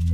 Hey,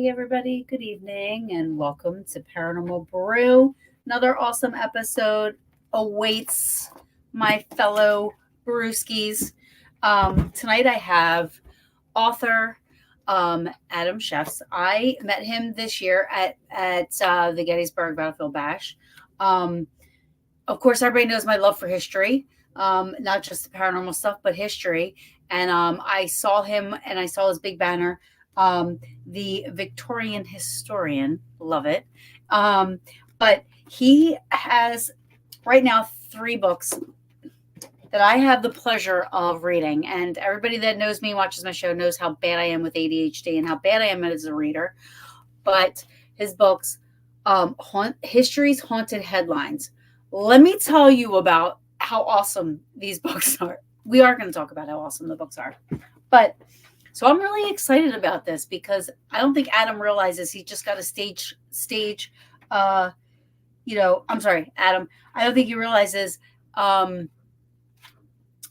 everybody, good evening, and welcome to Paranormal Brew. Another awesome episode awaits my fellow brewskis. Tonight I have author Adam Shefts. I met him this year at the Gettysburg Battlefield Bash. Of course, everybody knows my love for history, not just the paranormal stuff, but history. And I saw him and I saw his big banner, the Victorian Historian. Love it. But he has right now 3 books that I have the pleasure of reading. And everybody that knows me and watches my show knows how bad I am with ADHD and how bad I am as a reader. But his books, History's Haunted Headlines. Let me tell you about how awesome these books are. We are going to talk about how awesome the books are. But so I'm really excited about this because I don't think Adam realizes he just got a stage, I'm sorry, Adam. I don't think he realizes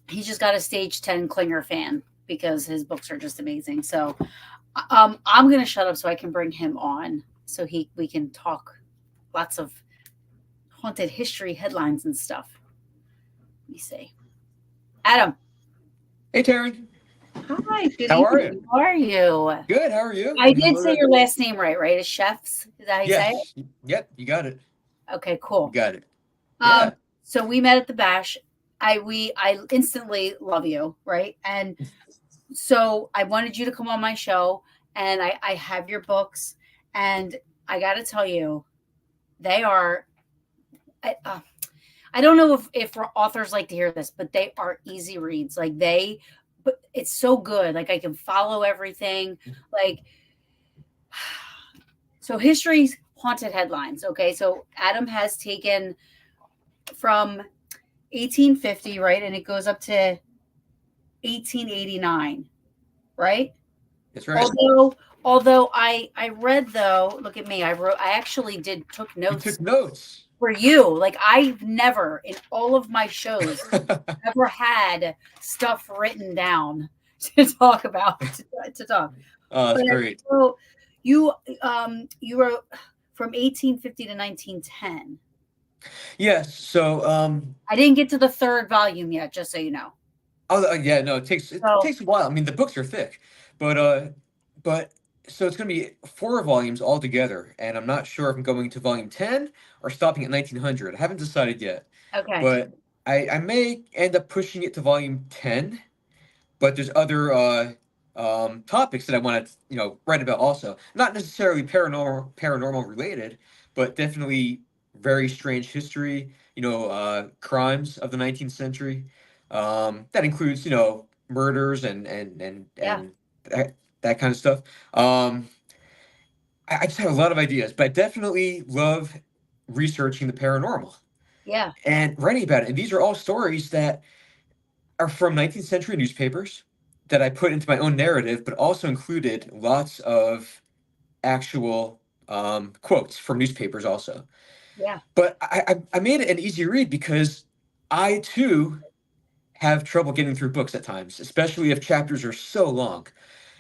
he just got a stage 10 Klinger fan because his books are just amazing. So I'm going to shut up so I can bring him on so we can talk lots of haunted history headlines and stuff. Let me see. Adam. Hey, Taryn. Hi. Good How are evening. you? How are you? Good. How are you? I did say your last name right? It's Shefts? Is that how you say it? Yep. You got it. Okay, cool. You got it. Yeah. So we met at the bash. I instantly love you, right? And so I wanted you to come on my show, and I have your books, and I got to tell you, they are. I don't know if authors like to hear this, but they are easy reads. But it's so good. Like I can follow everything. So History's Haunted Headlines. Okay, so Adam has taken from 1850, right, and it goes up to 1889, right? That's right. Although I read though, look at me, I actually took notes. You took notes. For you, like I've never in all of my shows ever had stuff written down to talk about to talk. Oh, that's great. So you wrote from 1850 to 1910. Yes. So I didn't get to the 3rd volume yet, just so you know. Oh yeah, no, it takes a while. I mean, the books are thick, but so it's going to be 4 volumes altogether, and I'm not sure if I'm going to volume 10 or stopping at 1900. I haven't decided yet. Okay. But I may end up pushing it to volume 10, but there's other topics that I want to write about also. Not necessarily paranormal related, but definitely very strange history. Crimes of the 19th century. That includes murders and that kind of stuff. I just have a lot of ideas, but I definitely love researching the paranormal. Yeah. And writing about it. And these are all stories that are from 19th century newspapers that I put into my own narrative, but also included lots of actual quotes from newspapers also. Yeah. But I made it an easy read because I too have trouble getting through books at times, especially if chapters are so long.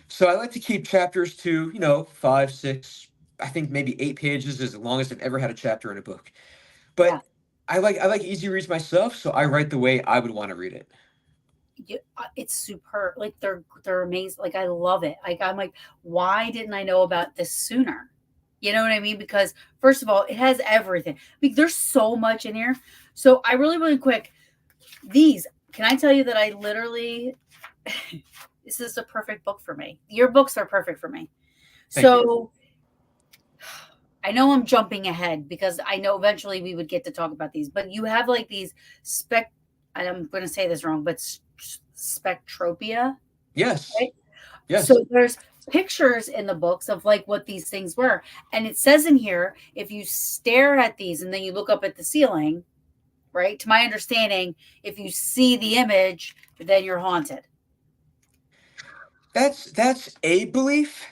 So I like to keep chapters to, 5, 6, I think maybe 8 pages is as long as I've ever had a chapter in a book. But I like easy reads myself, so I write the way I would want to read it. it's super. Like they're amazing. Like I love it. Like I'm like, why didn't I know about this sooner? You know what I mean? Because first of all, it has everything. Like there's so much in here. So I really quick, these, can I tell you that I literally this is a perfect book for me. Your books are perfect for me. Thank you. So I know I'm jumping ahead because I know eventually we would get to talk about these, but you have like these spec, I'm going to say this wrong, but spectropia, Yes. right? Yes. So there's pictures in the books of like what these things were. And it says in here, if you stare at these and then you look up at the ceiling, right? To my understanding, if you see the image, then you're haunted. That's a belief.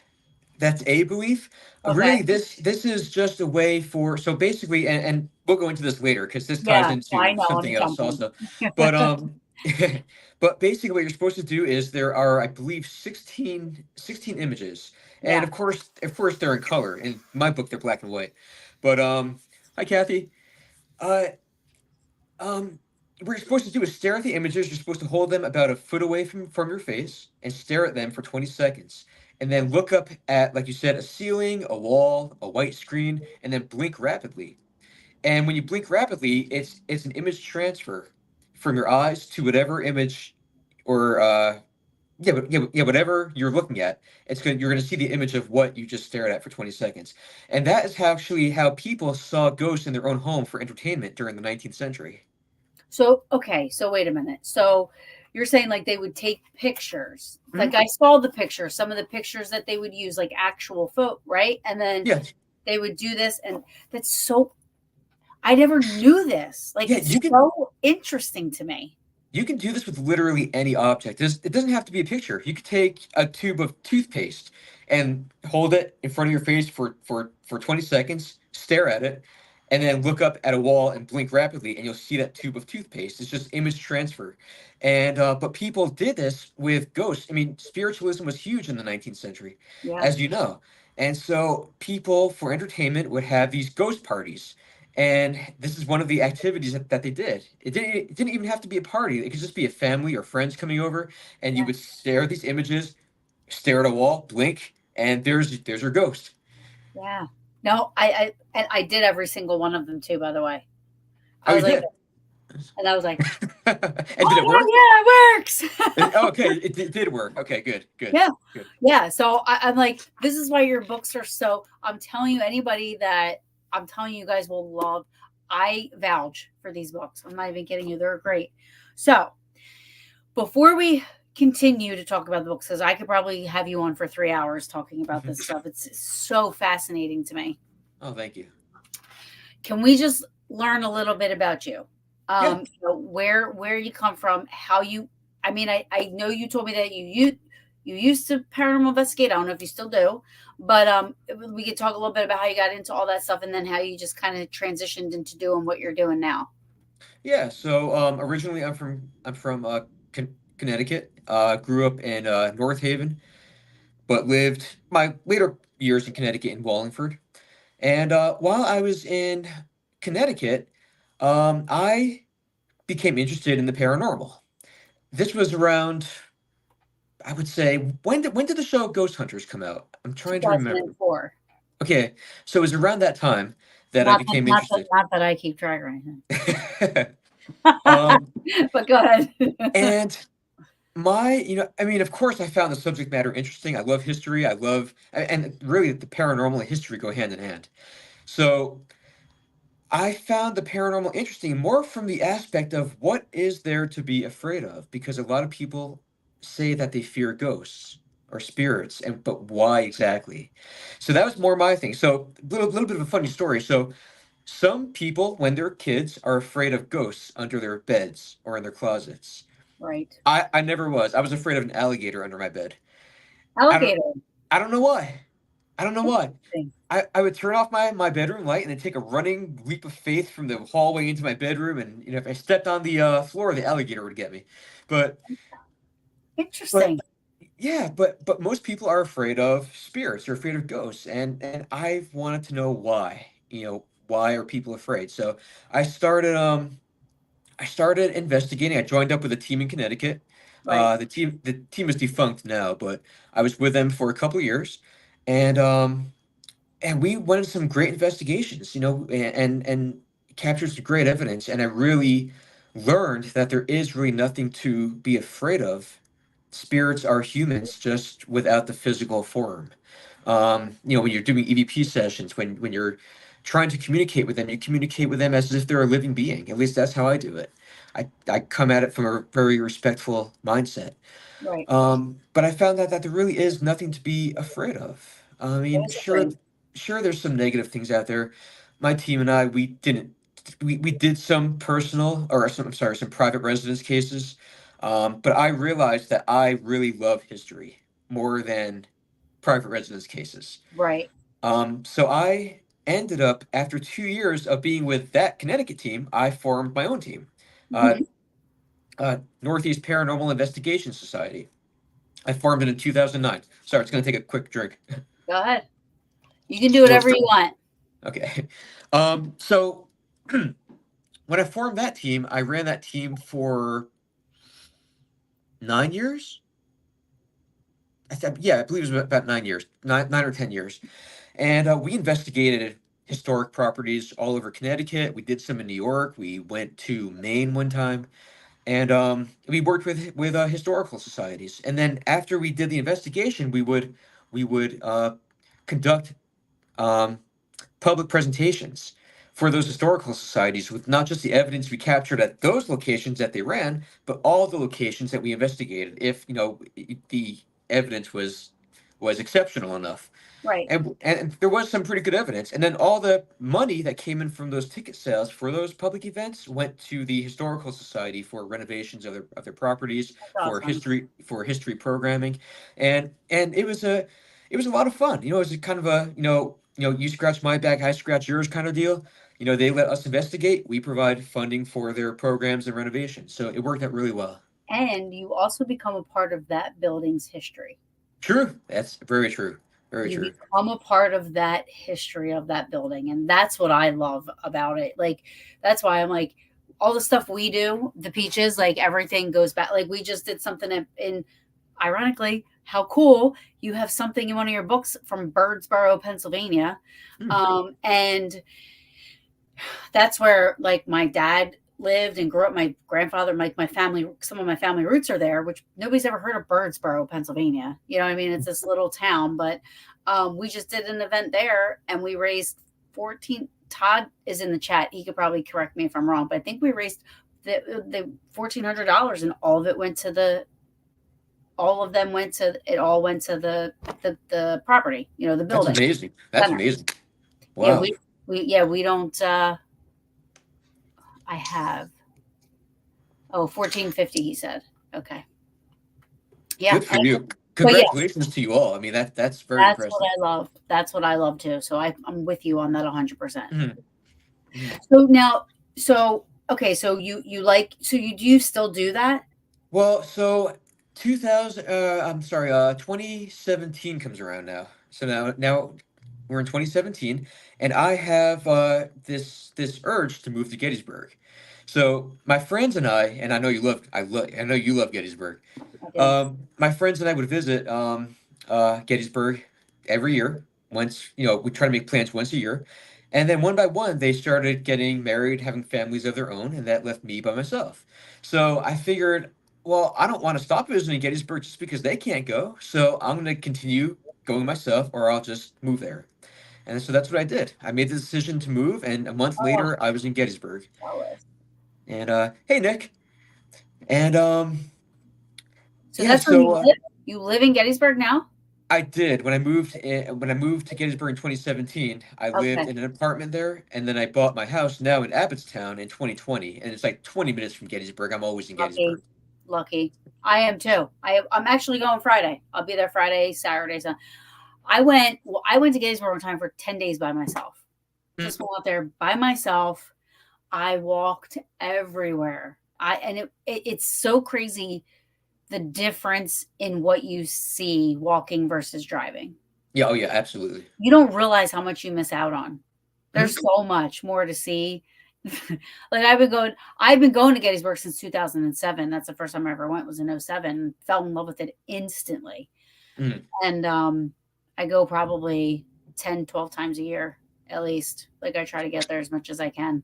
That's a belief. Okay. Really, this is just a way for, so basically, and we'll go into this later because this ties Yeah, I into know. I'm something else jumping. also. But but basically what you're supposed to do is there are, I believe, 16 images. And Yeah. of course they're in color. In my book they're black and white. But hi Kathy. Uh um, what you're supposed to do is stare at the images. You're supposed to hold them about a foot away from your face and stare at them for 20 seconds. And then look up at, like you said, a ceiling, a wall, a white screen, and then blink rapidly. And when you blink rapidly, it's an image transfer from your eyes to whatever image or whatever you're looking at. You're gonna see the image of what you just stared at for 20 seconds. And that is actually how people saw ghosts in their own home for entertainment during the 19th century. So, okay, so wait a minute. So you're saying like they would take pictures. Like Mhm. I saw the pictures, some of the pictures that they would use, like actual photo, right? And then Yeah, they would do this, and that's so, I never knew this. Like yeah, it's you can so interesting to me. you can do this with literally any object. It doesn't have to be a picture. You could take a tube of toothpaste and hold it in front of your face for 20 seconds, stare at it, and then look up at a wall and blink rapidly, and you'll see that tube of toothpaste. It's just image transfer. And but people did this with ghosts. I mean, spiritualism was huge in the 19th century, Yeah. as you know. And so people for entertainment would have these ghost parties, and this is one of the activities that they did. It didn't even have to be a party. It could just be a family or friends coming over, and you Yeah. would stare at these images, stare at a wall, blink, and there's your ghost. Yeah. No, and I did every single one of them too, by the way. Oh, I you was like, did. and I was like, And did it oh work? yeah, it works. Okay, it did work. Okay, good, good, Yeah. good. Yeah. So I'm like, this is why your books are so, I'm telling you, anybody that I'm telling you guys will love, I vouch for these books. I'm not even kidding you. They're great. So before we continue to talk about the books, because I could probably have you on for 3 hours talking about this stuff. It's so fascinating to me. Oh, thank you. Can we just learn a little bit about you? Yeah, Where you come from, how you, I mean, I know you told me that you used to paranormal investigate. I don't know if you still do, but we could talk a little bit about how you got into all that stuff and then how you just kind of transitioned into doing what you're doing now. yeah. So originally I'm from Connecticut. Grew up in North Haven, but lived my later years in Connecticut in Wallingford. And while I was in Connecticut, I became interested in the paranormal. This was around, I would say, when did the show Ghost Hunters come out? I'm trying to remember. 2004. Okay, so it was around that time that I Not that, became interested. not that I keep track right now. um, But go ahead. and I mean, of course, I found the subject matter interesting. I love history. And really, the paranormal and history go hand in hand. So I found the paranormal interesting more from the aspect of what is there to be afraid of, because a lot of people say that they fear ghosts or spirits, and but why exactly? So that was more my thing. So little bit of a funny story. So some people, when they're kids, are afraid of ghosts under their beds or in their closets. Right. I never was. I was afraid of an alligator under my bed. I don't Alligator. I don't know why. I don't know why. Interesting. I would turn off my bedroom light and then take a running leap of faith from the hallway into my bedroom, and if I stepped on the floor, the alligator would get me. But but Interesting. yeah, but most people are afraid of spirits. They're afraid of ghosts, and I wanted to know why. Why are people afraid? So I started investigating. I joined up with a team in Connecticut. Right. The team is defunct now, but I was with them for a couple years, and we went into some great investigations, and captured some great evidence, and I really learned that there is really nothing to be afraid of. Spirits are humans just without the physical form. When you're doing EVP sessions, when you're trying to communicate with them, you communicate with them as if they're a living being. At least that's how I do it. I come at it from a very respectful mindset. Right. But I found out that there really is nothing to be afraid of. I What mean, is the thing? sure, there's some negative things out there. My team and I, we did some personal, or some, I'm sorry, some private residence cases. But I realized that I really love history more than private residence cases. Right. So I ended up, after 2 years of being with that Connecticut team, I formed my own team, uh, Mhm. Northeast Paranormal Investigations Society. I formed it in 2009. Sorry, it's going to take a quick drink. Go ahead. You can do Well, whatever you want. okay. So when I formed that team, I ran that team for 9 years. Yeah, I believe it was about 9 years, 9 or 10 years. And we investigated historic properties all over Connecticut. We did some in New York. We went to Maine one time, and we worked with historical societies. And then after we did the investigation, we would conduct um, public presentations for those historical societies with not just the evidence we captured at those locations that they ran, but all the locations that we investigated. If the evidence was exceptional enough. Right. And there was some pretty good evidence. And then all the money that came in from those ticket sales for those public events went to the historical society for renovations of their properties, That's for awesome. history programming, and it was a lot of fun. It was a kind of a you scratch my back, I scratch yours kind of deal. They let us investigate. We provide funding for their programs and renovations. So it worked out really well. And you also become a part of that building's history. True. That's very true. Very You true. become a part of that history of that building. And that's what I love about it. Like, that's why I'm like, all the stuff we do, the peaches, like everything goes back. Like, we just did something in ironically, how cool you have something in one of your books from Birdsboro, Pennsylvania. Hmm. And that's where like my dad lived and grew up. My grandfather, my family, some of my family roots are there, which nobody's ever heard of Birdsboro, Pennsylvania. You know what I mean? It's this little town, but we just did an event there and we raised 14. Todd is in the chat. He could probably correct me if I'm wrong, but I think we raised the $1,400 and all of it went to the all of them went to it all went to the property, the That's building amazing. That's center. amazing. Yeah, Wow. we don't I have 1450 he said. Okay. Yeah. Good for you. But yeah, Congratulations to you all. I mean, that's very that's what impressive. I love. That's what I love too. So I'm with you on that 100%. Mhm. Mhm. So now, so okay, so you like, so you do you still do that? Well, so 2000, I'm sorry, 2017 comes around now. So now we're in 2017, and I have this urge to move to Gettysburg. So my friends and I know I know you love Gettysburg. I do. My friends and I would visit Gettysburg every year. Once, we try to make plans once a year. And then one by one, they started getting married, having families of their own, and that left me by myself. So I figured, well, I don't want to stop visiting Gettysburg just because they can't go. So I'm going to continue going myself, or I'll just move there. And so that's what I did. I made the decision to move, and a month Oh, later, I was in Gettysburg. jealous. And hey, Nick. And So yeah, that's where so you live. You live in Gettysburg now? I did when I moved to Gettysburg in 2017. I lived Okay. in an apartment there, and then I bought my house now in Abbottstown in 2020, and it's like 20 minutes from Gettysburg. I'm always in Lucky. Gettysburg. Lucky. I am too. I'm actually going Friday. I'll be there Friday, Saturday. So I went to Gettysburg one time for 10 days by myself. Mm. Just went out there by myself. I walked everywhere. It's so crazy the difference in what you see walking versus driving. Yeah, oh yeah, absolutely. You don't realize how much you miss out on. There's Mhm. so much more to see. Like I've been going to Gettysburg since 2007. That's the first time I ever went, was in '07. Fell in love with it instantly. Mm. And I go probably 10, 12 times a year at least. Like I try to get there as much as I can.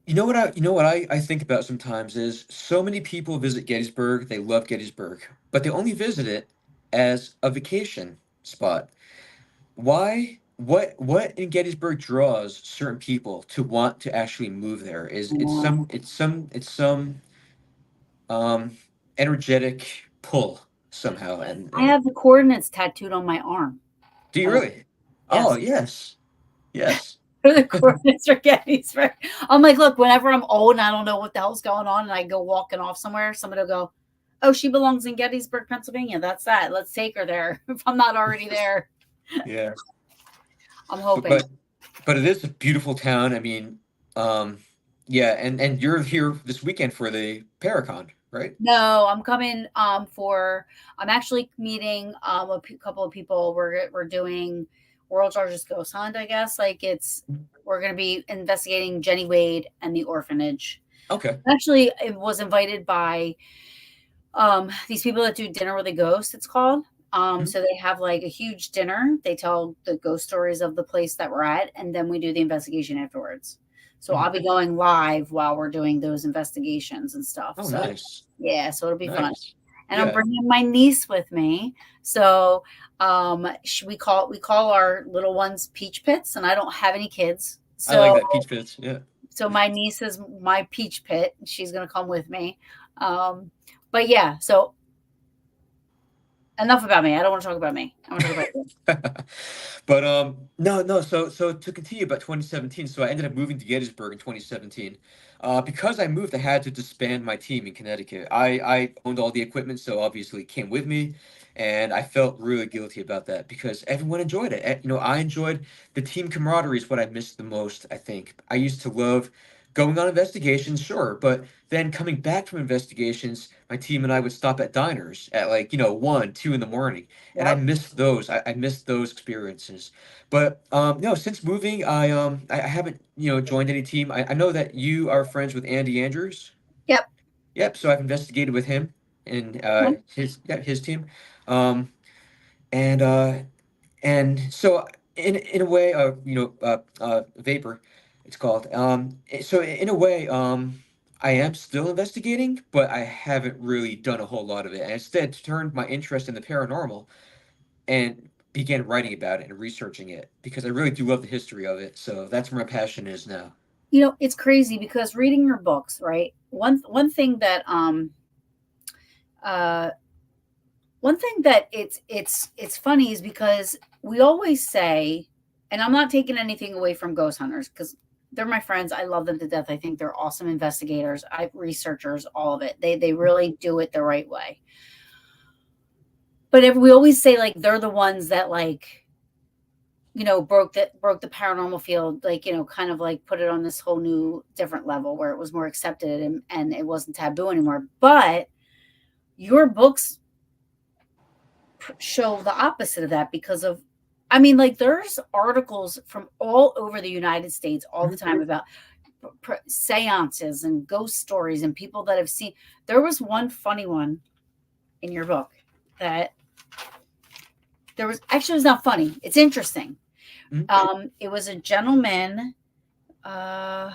You know what I think about sometimes is so many people visit Gettysburg, they love Gettysburg, but they only visit it as a vacation spot. Why? What in Gettysburg draws certain people to want to actually move there? Is I know. it's some um energetic pull somehow, I and have the coordinates tattooed on my arm. do you By the really? Oh Yes. yes, yes. The coordinates are Gettysburg. I'm like, look, whenever I'm old and I don't know what the hell's going on and I go walking off somewhere, somebody will go, oh, she belongs in Gettysburg, Pennsylvania. That's that. Let's take her there. If I'm not already there, Yeah. I'm But hoping. but but it is a beautiful town. I mean, um, yeah, and you're here this weekend for the Paracon, right? No, I'm coming for I'm actually meeting couple of people. We're doing world's largest ghost hunt, I guess. Like we're gonna be investigating Jenny Wade and the orphanage. Okay. Actually, it was invited by these people that do dinner with a ghost, it's called. Mhm. So they have like a huge dinner. They tell the ghost stories of the place that we're at, and then we do the investigation afterwards. So I'll Mhm. be going live while we're doing those investigations and stuff. Oh, So nice. yeah, so it'll be fun. Nice. And I'm Yeah. bringing my niece with me. So we call our little ones peach pits, and I don't have any kids. I like So that peach fizz. Yeah. so my niece is my peach pit. She's gonna come with me. Um, but yeah, so enough about me. I don't want to talk about me. I want to talk about you. But no, so to continue about 2017, so I ended up moving to Gettysburg in 2017. Because I moved, I had to disband my team in Connecticut. I owned all the equipment, so obviously it came with me, and I felt really guilty about that because everyone enjoyed it. You know, I enjoyed the team camaraderie is what I missed the most, I think. I used to love going on investigations, sure, but then coming back from investigations, my team and I would stop at diners at like, 1, 2 in the morning, and I Yep. missed those. I missed those experiences. But no, since moving, I haven't joined any team. I know that you are friends with Andy Andrews. Yep. Yep. So I've investigated with him and Okay. his team, um, and so in a way, vapor, it's called. So in a way, I am still investigating, but I haven't really done a whole lot of it. I instead turned my interest in the paranormal and began writing about it and researching it because I really do love the history of it. So that's where my passion is now. It's crazy because reading your books, right? One thing that uh one thing that it's funny is because we always say, and I'm not taking anything away from ghost hunters because they're my friends. I love them to death. I think they're awesome investigators, researchers, all of it. They really do it the right way. But if we always say like they're the ones that like broke the paranormal field, like kind of like put it on this whole new different level where it was more accepted and it wasn't taboo anymore. But your books show the opposite of that because of I mean, like there's articles from all over the United States all the Mhm. time about seances and ghost stories and people that have seen. There was one funny one in your book that there was actually, it was not funny. It's interesting. Mhm. It was a gentleman. Uh,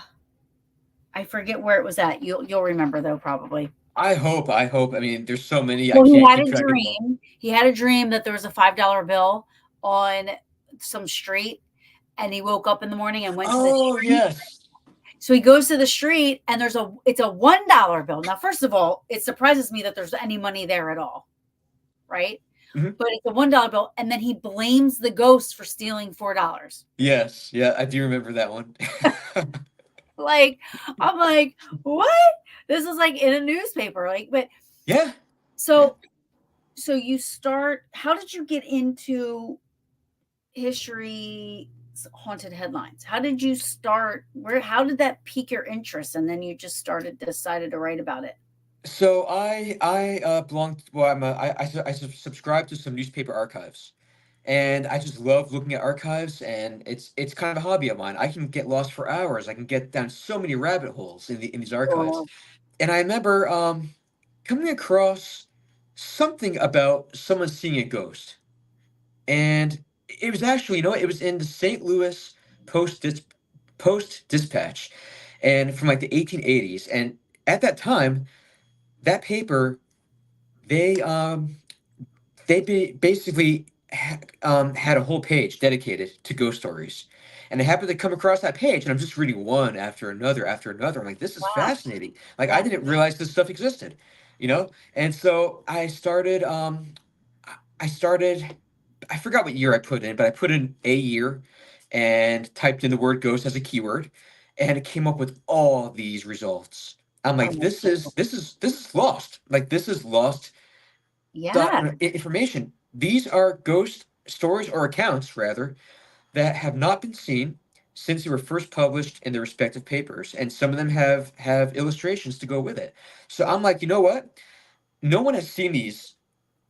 I forget where it was at. You'll remember though, probably. I hope. I hope. I mean, there's so many. I Well, he can't had keep a track of them all. dream. He had a dream that there was a $5 bill on some street, and he woke up in the morning and went to the Oh street. yes. So he goes to the street, and it's a $1 bill. Now, first of all, it surprises me that there's any money there at all, right? Mhm. But it's a $1 bill, and then he blames the ghost for stealing $4. Yes. Yeah, I do remember that one. Like, I'm like, what? This is like in a newspaper. Like, but Yeah. Yeah. so you start. How did you get into history haunted headlines? How did you start? How did that pique your interest? And then you just decided to write about it. So I belong. Well, I subscribe to some newspaper archives. And I just love looking at archives, and it's kind of a hobby of mine. I can get lost for hours. I can get down so many rabbit holes in these archives. Oh, And I remember coming across something about someone seeing a ghost. And it was actually, it was in the St. Louis Post Dis Post Dispatch, and from like the 1880s. And at that time, that paper, they basically had a whole page dedicated to ghost stories. And I happened to come across that page, and I'm just reading one after another after another. I'm like, this is wow. fascinating. Like, I Yeah. didn't realize this stuff existed, you know? And so I started, I forgot what year I put in, but I put in a year and typed in the word ghost as a keyword, and it came up with all these results. I'm Oh like, my this is lost. Like, this is lost yeah. information. These are ghost stories, or accounts rather, that have not been seen since they were first published in their respective papers, and some of them have illustrations to go with it. So I'm like, you know what? No one has seen these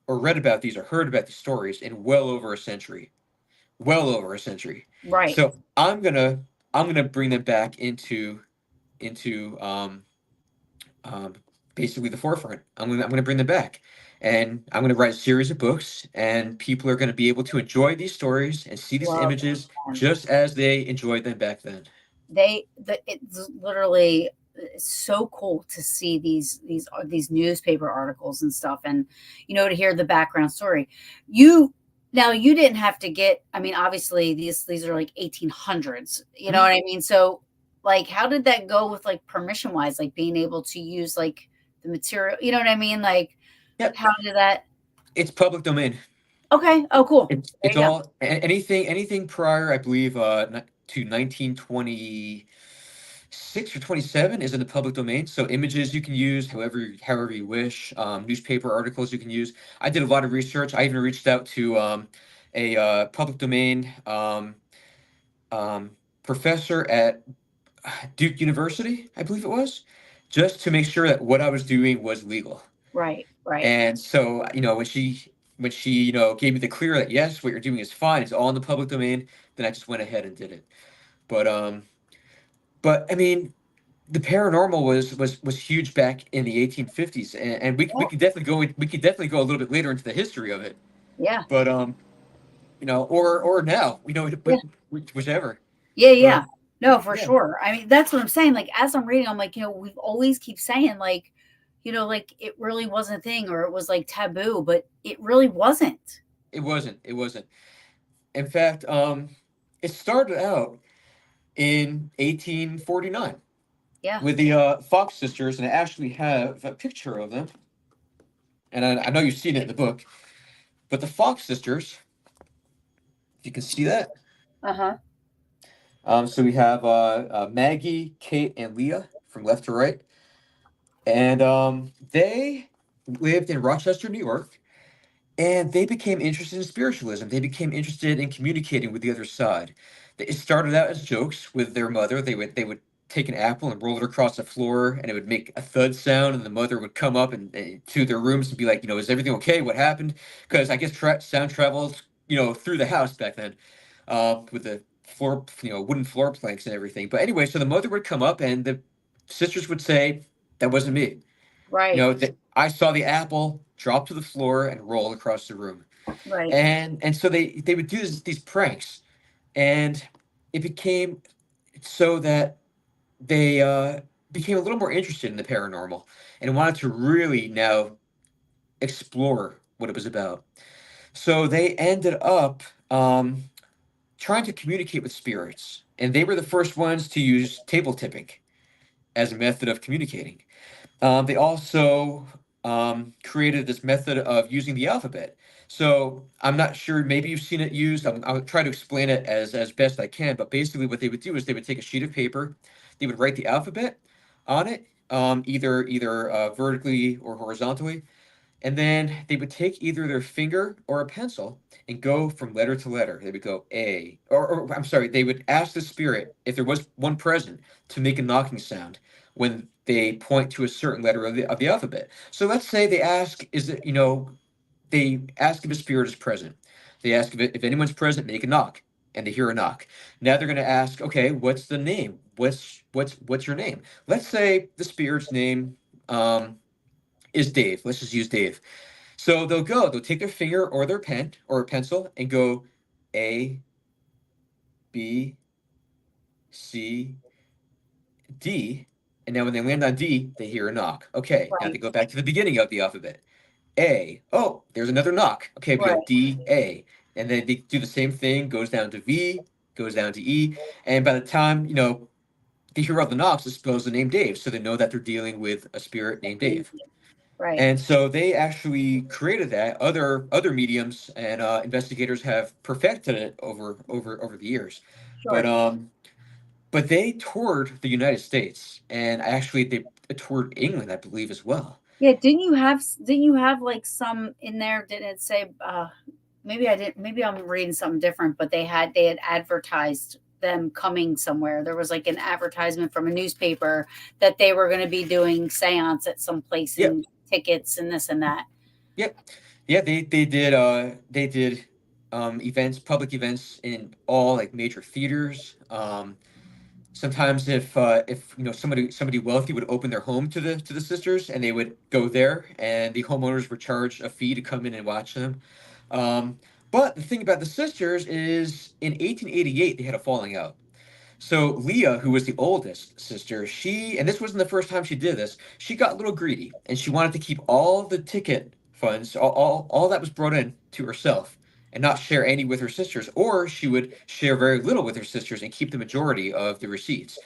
or read about these or heard about these stories in well over a century. Well over a century. Right. So I'm gonna bring them back into um, basically the forefront. I'm gonna bring them back, and I'm gonna write a series of books, and people are gonna be able to enjoy these stories and see these Love images them. just as they enjoyed them back then. It's literally so cool to see these newspaper articles and stuff, and to hear the background story. You Now, you didn't have to get, I mean, obviously these are like 1800s, you know Mhm. what I mean? So like, how did that go with like permission wise, like being able to use like the material, you know what I mean? Like, Yep, how did that? it's public domain. Okay. Oh, cool. There It's you go. all anything prior, I believe, to 1926 or 27 is in the public domain. So images you can use however you wish. Newspaper articles you can use. I did a lot of research. I even reached out to a public domain um, professor at Duke University, I believe it was, just to make sure that what I was doing was legal. Right. Right. And so, when she gave me the clear that yes, what you're doing is fine, it's all in the public domain, then I just went ahead and did it. But but I mean, the paranormal was huge back in the 1850s, and we Yeah. could definitely go a little bit later into the history of it. Yeah. But or now, Yeah. whichever. Yeah, But yeah. No, for yeah, sure. I mean, that's what I'm saying. Like, as I'm reading, I'm like, we always keep saying, like, like it really wasn't a thing or it was like taboo, but it really wasn't. it wasn't. In fact, it started out in 1849 Yeah. with the Fox sisters, and I actually have a picture of them, and I know you've seen it in the book. But the Fox sisters, if you can see that, Uh huh. so we have Maggie, Kate, and Leah from left to right, and they lived in Rochester, New York, and they became interested in spiritualism. They became interested in communicating with the other side. It started out as jokes with their mother. They would take an apple and roll it across the floor, and it would make a thud sound. And the mother would come up and to their rooms and be like, "Is everything okay? What happened?" Because I guess sound travels, through the house back then, with the floor, wooden floor planks and everything. But anyway, so the mother would come up, and the sisters would say, "That wasn't me." Right. That I saw the apple drop to the floor and roll across the room. Right. And so they would do these pranks, and it became so that they became a little more interested in the paranormal and wanted to really now explore what it was about. So they ended up trying to communicate with spirits, and they were the first ones to use table tipping as a method of communicating. They also created this method of using the alphabet. So I'm not sure, maybe you've seen it used. I'll try to explain it as best I can. But basically, what they would do is they would take a sheet of paper, they would write the alphabet on it, either vertically or horizontally, and then they would take either their finger or a pencil and go from letter to letter. They would go A, or I'm sorry, they would ask the spirit, if there was one present, to make a knocking sound when they point to a certain letter of the alphabet. So let's say they ask, they ask if a spirit is present. They ask if anyone's present, make a knock, and they hear a knock. Now they're going to ask, okay, what's the name? What's your name? Let's say the spirit's name is Dave. Let's just use Dave. So they'll take their finger or their pen or a pencil and go A, B, C, D, and now when they land on D, they hear a knock. Okay, now they Right. go back to the beginning of the alphabet. A. Oh, there's another knock. Okay, we go Right. D, A. And then they do the same thing, goes down to V, goes down to E. And by the time, they hear all the knocks, it spells the name Dave. So they know that they're dealing with a spirit named Dave. Right. And so they actually created that. Other mediums and investigators have perfected it over the years. But Sure. but they toured the United States, and actually they toured England, I believe, as well. Yeah, didn't you have like some in there? Didn't it say maybe I didn't, maybe I'm reading something different, but they had advertised them coming somewhere. There was like an advertisement from a newspaper that they were going to be doing seance at some place Yep, and tickets and this and that. yep, yeah. They did events, public events in all like major theaters. Sometimes if somebody wealthy would open their home to the sisters, and they would go there, and the homeowners were charged a fee to come in and watch them. Um, but the thing about the sisters is, in 1888 they had a falling out. So Leah, who was the oldest sister, and this wasn't the first time she did this, she got a little greedy, and she wanted to keep all the ticket funds, all that was brought in, to herself, and not share any with her sisters, or she would share very little with her sisters and keep the majority of the receipts.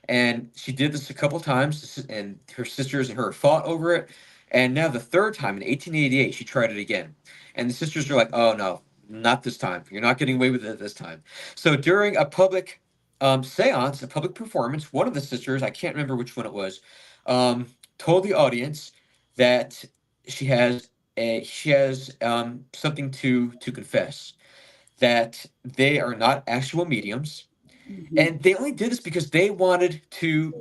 And she did this a couple times, and her sisters and her fought over it. And now the third time in 1888, she tried it again. And the sisters are like, "Oh no, not this time. You're not getting away with it this time." So during a public seance, a public performance, one of the sisters, I can't remember which one it was, told the audience that she has something to confess, that they are not actual mediums, Hmm. and they only did this because they wanted to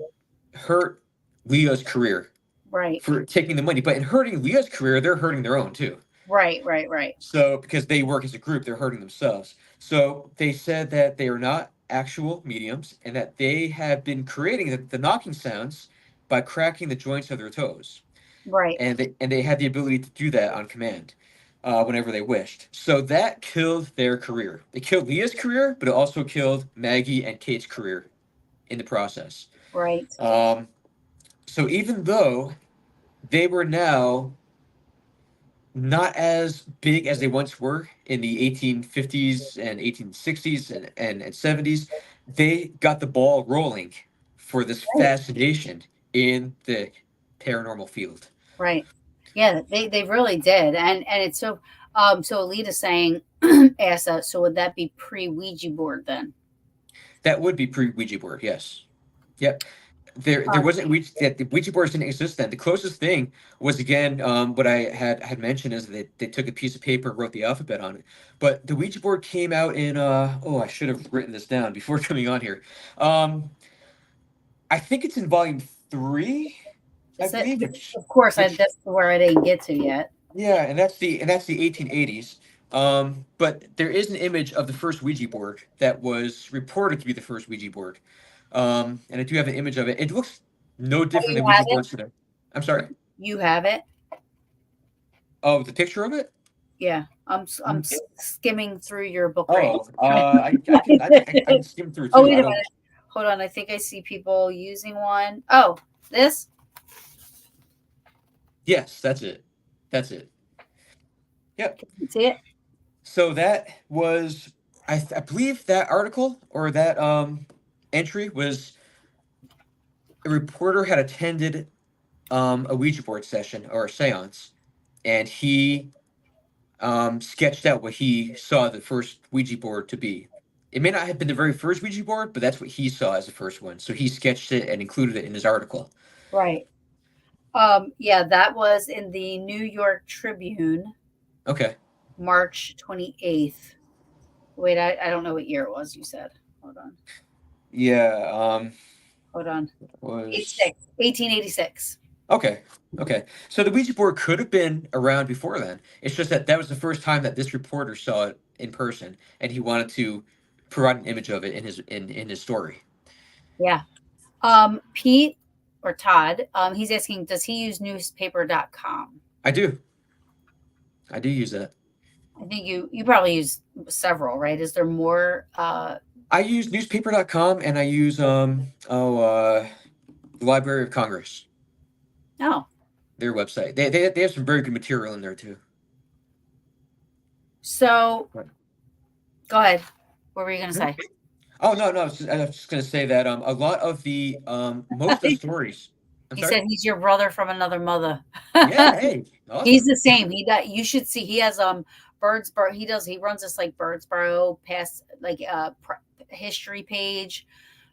hurt Leah's career Right. for taking the money. But in hurting Leah's career, they're hurting their own too. Right. Right. Right. So, because they work as a group, they're hurting themselves. So, they said that they are not actual mediums, and that they have been creating the knocking sounds by cracking the joints of their toes. Right. And they had the ability to do that on command whenever they wished. So, that killed their career. It killed Leah's career, but it also killed Maggie and Kate's career in the process. Right. Um, so, even though they were now not as big as they once were in the 1850s and 1860s and 70s, they got the ball rolling for this Right. fascination in the paranormal field. Right. Yeah, they really did. And it's so so Alita's saying asked that, so would that be pre Ouija board then? That would be pre Ouija board, yes. Yep. There Um, wasn't that the Ouija boards didn't exist then. The closest thing was, again, what I had mentioned, is that they took a piece of paper and wrote the alphabet on it. But the Ouija board came out in I should have written this down before coming on here. Um, I think it's in volume 3, I is it? believe. Which Of course, which that's where I didn't get to yet. Yeah, and that's the 1880s. But there is an image of the first Ouija board that was reported to be the first Ouija board. And I do have an image of it. It looks no Oh, different you than have Ouija it. boards today. I'm sorry. You have it. Oh, the picture of it? Yeah, I'm skimming through your book right Oh, I can skim through Oh, too. wait I a don't. minute. Hold on. I think I see people using one. Oh, this? Yes, that's it. That's it. Yep. Can you see it? So that was, I believe that article, or that entry, was a reporter had attended a Ouija board session or a seance, and he sketched out what he saw the first Ouija board to be. It may not have been the very first Ouija board, but that's what he saw as the first one. So he sketched it and included it in his article. Right. Yeah, that was in the New York Tribune, Okay. March 28th. Wait, I don't know what year it was, you said. Hold on. Yeah. Hold on. Was 86, 1886. Okay. Okay. So the Ouija board could have been around before then. It's just that that was the first time that this reporter saw it in person, and he wanted to provide an image of it in his story. Yeah. Pete or Todd, he's asking, does he use newspaper.com? I do. I do use that. I think you probably use several, right? Is there more? I use newspaper.com, and I use the Library of Congress, Oh, their website. They have some very good material in there too. so Right. go ahead. What were you going to Mhm. say? Oh no, no, I was just gonna say that a lot of the most of the stories. I'm He sorry. said he's your brother from another mother. Yeah, hey, He's awesome. the same. You should see. He has Birdsboro. He runs this like Birdsboro past like history page.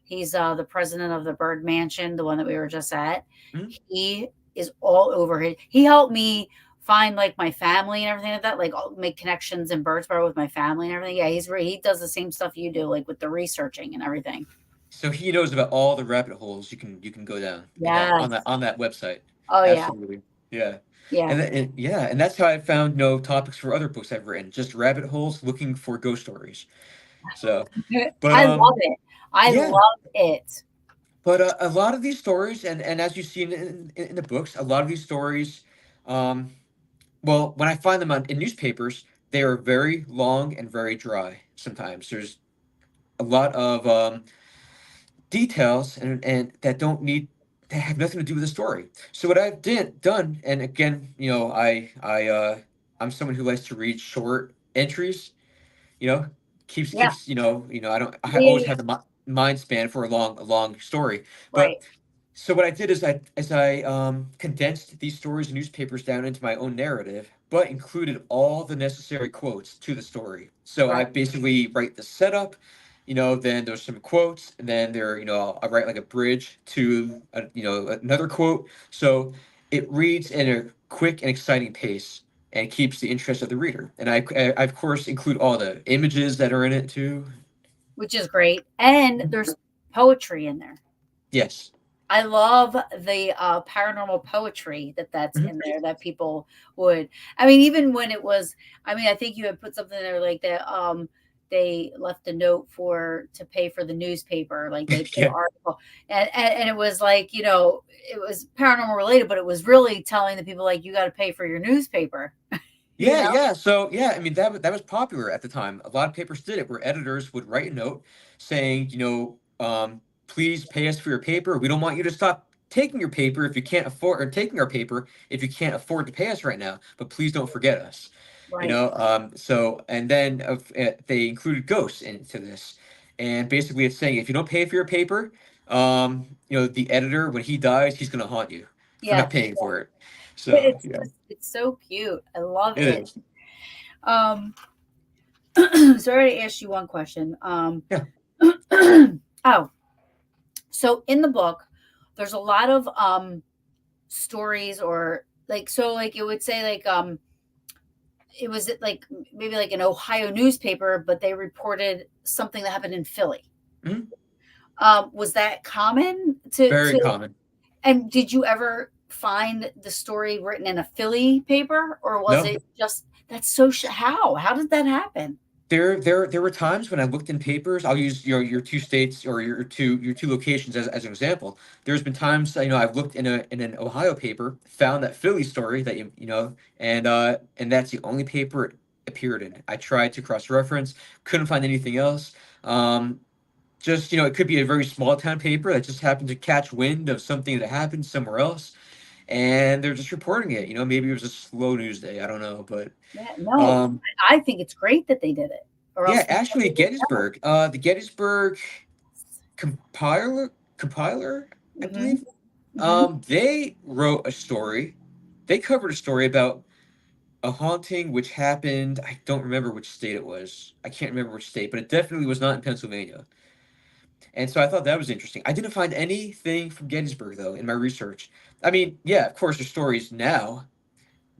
He's the president of the Bird Mansion, the one that we were just at. Mhm. He is all over it. He helped me find like my family and everything like that. Like I'll make connections in Birdsboro with my family and everything. Yeah, he does the same stuff you do, like with the researching and everything. So he knows about all the rabbit holes you can go down in that Yes. on that website. Oh yeah. Absolutely. Yeah. Yeah. Yeah, and that's how I found no topics for other books I've written, just rabbit holes looking for ghost stories. So, but I love it. I yeah, love it. but a lot of these stories, and as you see in the books, a lot of these stories, um, well, when I find them in newspapers, they are very long and very dry. Sometimes there's a lot of details and that don't need that have nothing to do with the story. So what I've done, and again, I'm someone who likes to read short entries. You know, Yeah. keeps I don't I always Yeah. have the mind span for a long story, Right. but. So what I did is I condensed these stories and newspapers down into my own narrative, but included all the necessary quotes to the story. So I Right. basically write the setup, then there's some quotes, and then I'll write like a bridge to another quote. So it reads in a quick and exciting pace and keeps the interest of the reader. And I of course include all the images that are in it too. Which is great. And there's poetry in there. Yes. I love the paranormal poetry that's Mhm. in there that people would. I mean, even when it was, I mean, I think you had put something there like that. They left a note to pay for the newspaper, like they put an Yeah. article, and it was like it was paranormal related, but it was really telling the people like you got to pay for your newspaper. you Yeah, know, yeah. So yeah, I mean that was popular at the time. A lot of papers did it, where editors would write a note saying, please pay us for your paper. We don't want you to stop taking your paper if you can't afford, or taking our paper if you can't afford to pay us right now. But please don't forget us. right? So and then they included ghosts into this, and basically it's saying if you don't pay for your paper, the editor when he dies, he's gonna haunt you for Yeah, not paying for it. So it's yeah, just it's so cute. I love it it. is. Um, so I already asked you one question. Yeah. Oh, so in the book, there's a lot of stories or like it would say like it was like maybe like an Ohio newspaper, but they reported something that happened in Philly. Mhm. Was that common Very to common. and did you ever find the story written in a Philly paper or was No, it just that's so how did that happen? there were times when I looked in papers. I'll use your two states or your two locations as an example. There's been times I've looked in an Ohio paper, found that Philly story that and that's the only paper it appeared in. I tried to cross reference, couldn't find anything else. Just it could be a very small town paper that just happened to catch wind of something that happened somewhere else, and they're just reporting it. Maybe it was a slow news day. I don't know, but Yeah, no, um. I think it's great that they did it, or Yeah, else we actually, would know. Gettysburg, the Gettysburg compiler, I Hmm. believe, Hmm. they wrote a story. They covered a story about a haunting which happened. I don't remember which state it was. I can't remember which state, but it definitely was not in Pennsylvania. And so I thought that was interesting. I didn't find anything from Gettysburg though in my research. I mean, yeah, of course, there's stories now,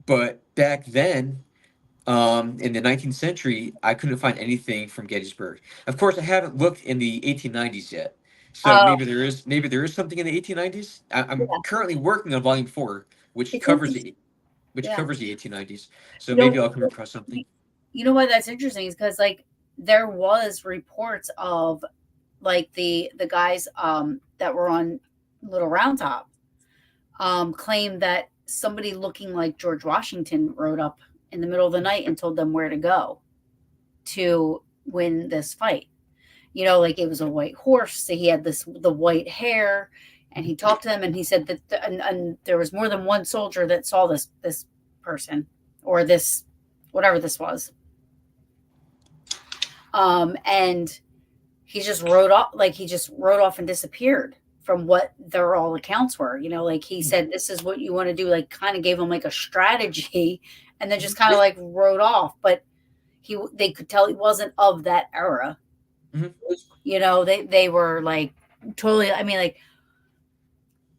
but back then in the 19th century, I couldn't find anything from Gettysburg. Of course, I haven't looked in the 1890s yet. So Oh, maybe there is something in the 1890s. I'm yeah, currently working on volume 4, it's interesting. which Yeah, covers the 1890s. So you maybe know, I'll come across something. you know why that's interesting is because like there was reports of like the guys that were on Little Round Top claimed that somebody looking like George Washington rode up in the middle of the night and told them where to go to win this fight. You know, like it was a white horse. So he had the white hair, and he talked to them, and he said that and there was more than one soldier that saw this person or this whatever this was. And he just rode off and disappeared from what their all accounts were. You know, like he said, this is what you want to do, like kind of gave him like a strategy and then just kind of like rode off. But they could tell he wasn't of that era. Mm-hmm. You know, they were like totally, I mean, like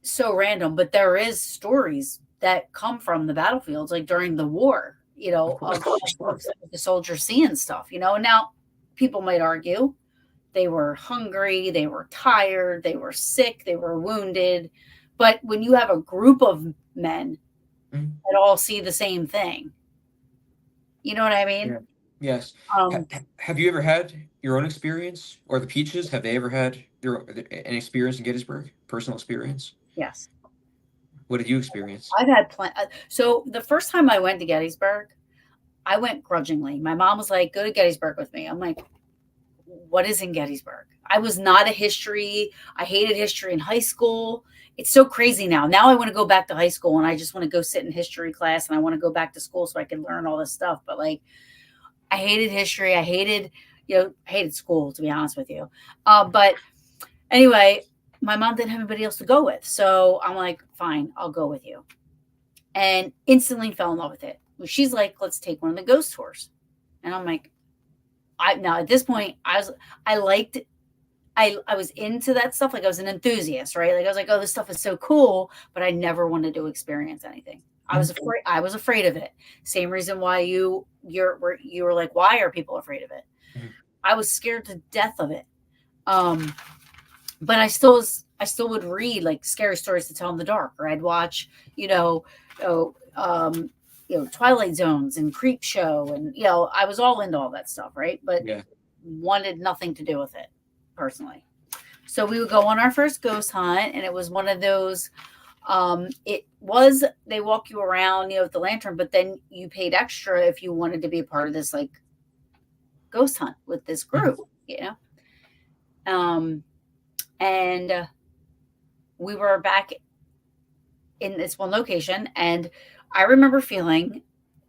so random, but there is stories that come from the battlefields, like during the war, you know, of the soldiers seeing stuff, you know. And now people might argue they were hungry, they were tired, they were sick, they were wounded. But when you have a group of men that all see the same thing, you know what I mean? Yeah. Yes. Have you ever had your own experience, or the Peaches? Have they ever had an experience in Gettysburg? Personal experience? Yes. What did you experience? I've had so the first time I went to Gettysburg, I went grudgingly. My mom was like, go to Gettysburg with me. I'm like, what is in Gettysburg? I was not I hated history in high school. It's so crazy now. Now I want to go back to high school and I just want to go sit in history class and I want to go back to school so I can learn all this stuff. But like, I hated history. I hated school, to be honest with you. But anyway, my mom didn't have anybody else to go with. So I'm like, fine, I'll go with you. And instantly fell in love with it. She's like, let's take one of the ghost tours. And I'm like, now at this point, I was into that stuff. Like I was an enthusiast, right? Like I was like, oh, this stuff is so cool, but I never wanted to experience anything. I was afraid of it. Same reason why you were like, why are people afraid of it? Mm-hmm. I was scared to death of it. But I still would read like scary stories to tell in the dark, or I'd watch, Twilight Zones and Creep Show, and I was all into all that stuff, right? But wanted nothing to do with it personally. So we would go on our first ghost hunt, and it was one of those. They walk you around, with the lantern, but then you paid extra if you wanted to be a part of this like ghost hunt with this group, and we were back in this one location, and I remember feeling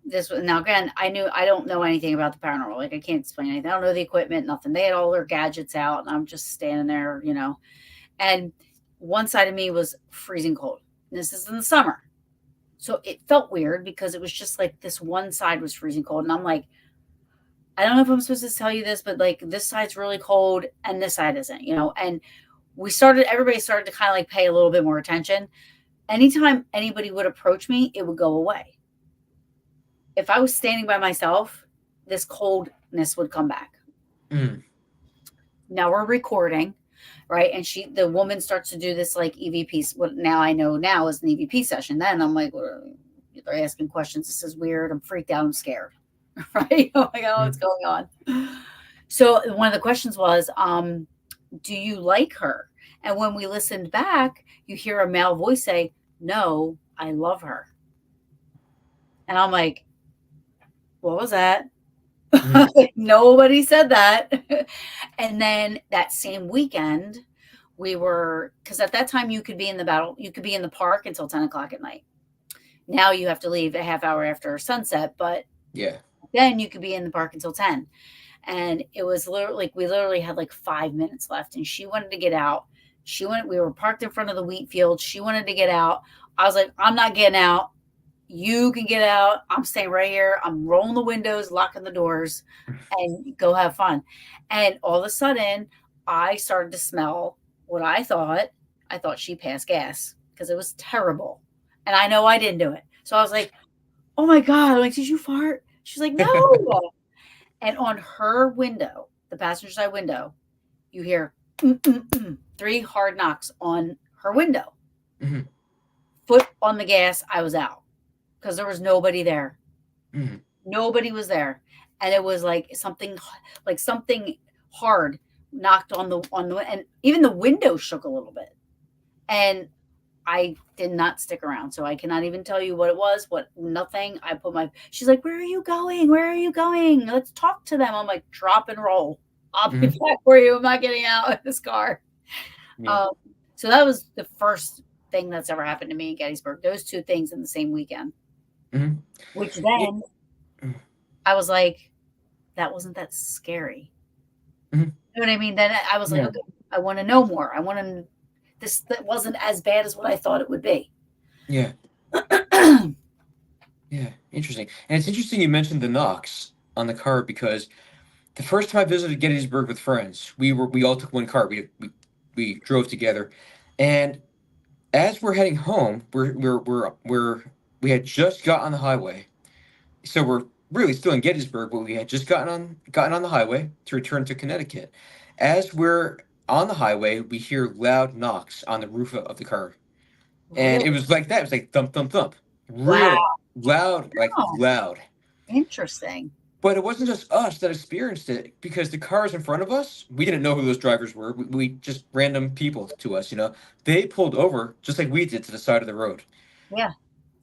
this. Now again, I don't know anything about the paranormal. Like I can't explain anything. I don't know the equipment, nothing. They had all their gadgets out, and I'm just standing there, and one side of me was freezing cold. This is in the summer. So it felt weird because it was just like this one side was freezing cold. And I'm like, I don't know if I'm supposed to tell you this, but like this side's really cold and this side isn't, and everybody started to kind of like pay a little bit more attention. Anytime anybody would approach me, it would go away. If I was standing by myself, this coldness would come back. Mm. Now we're recording. Right. And the woman starts to do this like EVP. What now I know now is an EVP session. Then I'm like, well, they're asking questions. This is weird. I'm freaked out. I'm scared. Right. Oh my God, what's going on? So one of the questions was, do you like her? And when we listened back, you hear a male voice say, no, I love her. And I'm like, what was that? Nobody said that. And then that same weekend because at that time you could be in the park until 10 o'clock at night. Now you have to leave a half hour after sunset, but then you could be in the park until 10. And it was literally we literally had like 5 minutes left, and she wanted to get out. We were parked in front of the wheat field. She wanted to get out. I was like, I'm not getting out. You can get out. I'm staying right here. I'm rolling the windows, locking the doors, and go have fun. And all of a sudden, I started to smell what I thought she passed gas because it was terrible. And I know I didn't do it. So I was like, oh my God. I'm like, did you fart? She's like, no. And on her window, the passenger side window, you hear 3 hard knocks on her window. Mm-hmm. Foot on the gas. I was out. Because there was nobody there. Mm-hmm. Nobody was there, and it was like something hard knocked on the and even the window shook a little bit. And I did not stick around, so I cannot even tell you what it was. What nothing. I put my. She's like, "Where are you going? Where are you going? Let's talk to them." I'm like, "Drop and roll. I'll be Hmm. back for you. I'm not getting out of this car." Yeah. Um, so that was the first thing that's ever happened to me in Gettysburg. Those two things in the same weekend. Hmm. Which Yeah. then I was like, that wasn't that scary. Hmm. You know what I mean? Then I was like, Yeah. okay, I want to know more. I want to. This that wasn't as bad as what I thought it would be. Yeah. Yeah. Interesting. And it's interesting you mentioned the knocks on the car because the first time I visited Gettysburg with friends, we all took one car. We drove together, and as we're heading home, we had just got on the highway, so we're really still in Gettysburg, but we had just gotten on the highway to return to Connecticut. As we're on the highway, we hear loud knocks on the roof of the car, and Really? it was like that. It was like thump thump thump, Wow. real loud, like Oh, loud. interesting. But it wasn't just us that experienced it because the cars in front of us, we didn't know who those drivers were. We just random people to us, you know. They pulled over just like we did to the side of the road. Yeah.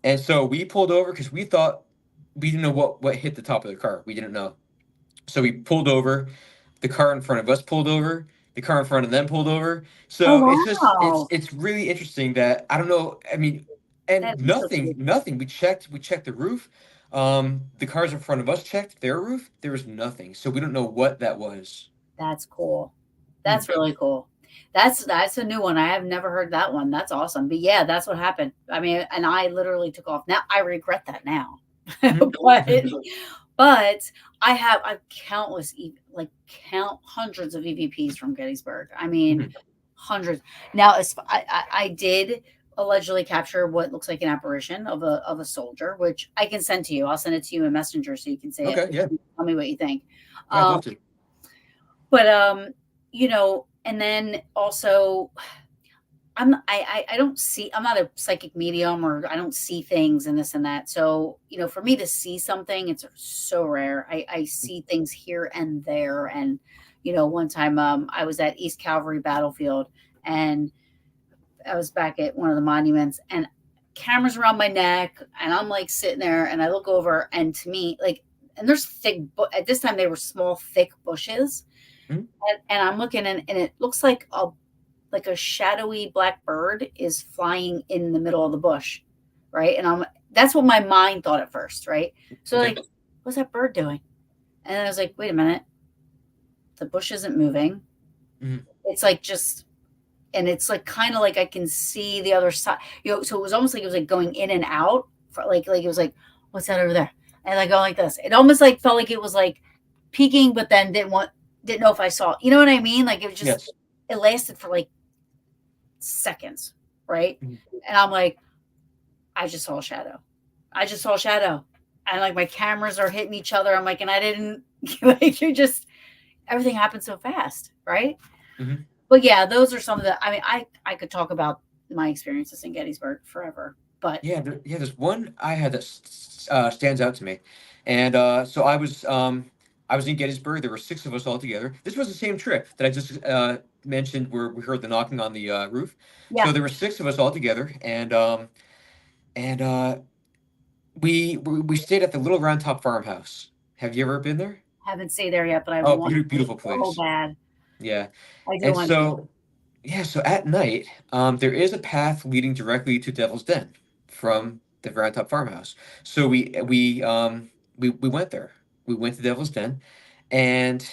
And so we pulled over because we thought we didn't know what hit the top of the car. We didn't know. So we pulled over. The car in front of us pulled over. The car in front of them pulled over. Oh So it's just wow. it's really interesting that I don't know. I mean, and That is so nothing, cool. nothing. We checked the roof. The cars in front of us checked their roof. There was nothing. So we don't know what that was. That's cool. Hmm. That's really cool. That's a new one. I have never heard that one. That's awesome. But yeah, that's what happened. I mean, and I literally took off. Now I regret that now. Hmm. But I've countless like count hundreds of EVPs from Gettysburg. I mean, Hmm. hundreds. Now as I did allegedly capture what looks like an apparition of a soldier, which I can send to you. I'll send it to you in Messenger so you can say it. Okay. Yeah. Tell me what you think. Yeah. I'd Um, love to. but and then also I don't see, I'm not a psychic medium, or I don't see things and this and that. So, for me to see something, it's so rare. I see things here and there. And, one time I was at East Calvary Battlefield, and I was back at one of the monuments, and cameras around my neck, and I'm like sitting there, and I look over, and to me, like, and there's at this time they were small, thick bushes. Hmm. And I'm looking, and it looks like a shadowy black bird is flying in the middle of the bush, right? And that's what my mind thought at first, right? So Okay. like, what's that bird doing? And I was like, wait a minute, the bush isn't moving. Hmm. It's like just, and it's like kind of like I can see the other side, So it was almost like it was like going in and out, for like it was like, what's that over there? And like going like this. It almost like felt like it was like peeking, but then didn't know if I saw. You know what I mean? Like it was just, Yes. it lasted for like seconds, right? Mhm. And I'm like, I just saw a shadow. I just saw a shadow. And like my cameras are hitting each other. I'm like, and I didn't like you just everything happened so fast, right? Hmm. But yeah, those are some of the, I mean, I could talk about my experiences in Gettysburg forever. But Yeah. There's one I had that stands out to me, and so I was in Gettysburg. There were six of us all together. This was the same trip that I just mentioned, where we heard the knocking on the roof. yeah, So there were six of us all together, and we stayed at the Little Round Top Farmhouse. Have you ever been there? haven't stayed there yet, but I Oh, want beautiful so place. bad. Yeah. I do And want to. so, yeah, so at night, there is a path leading directly to Devil's Den from the Round Top Farmhouse. So we went there. We went to Devil's Den, and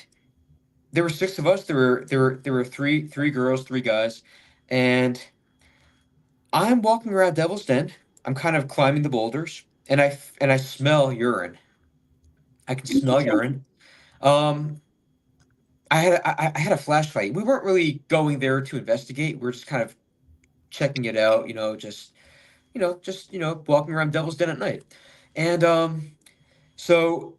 there were six of us. There were three girls, three guys, and I'm walking around Devil's Den. I'm kind of climbing the boulders, and I smell urine. I can smell Interesting. urine. Um, I had a flashlight. We weren't really going there to investigate. We are just kind of checking it out, just walking around Devil's Den at night. And so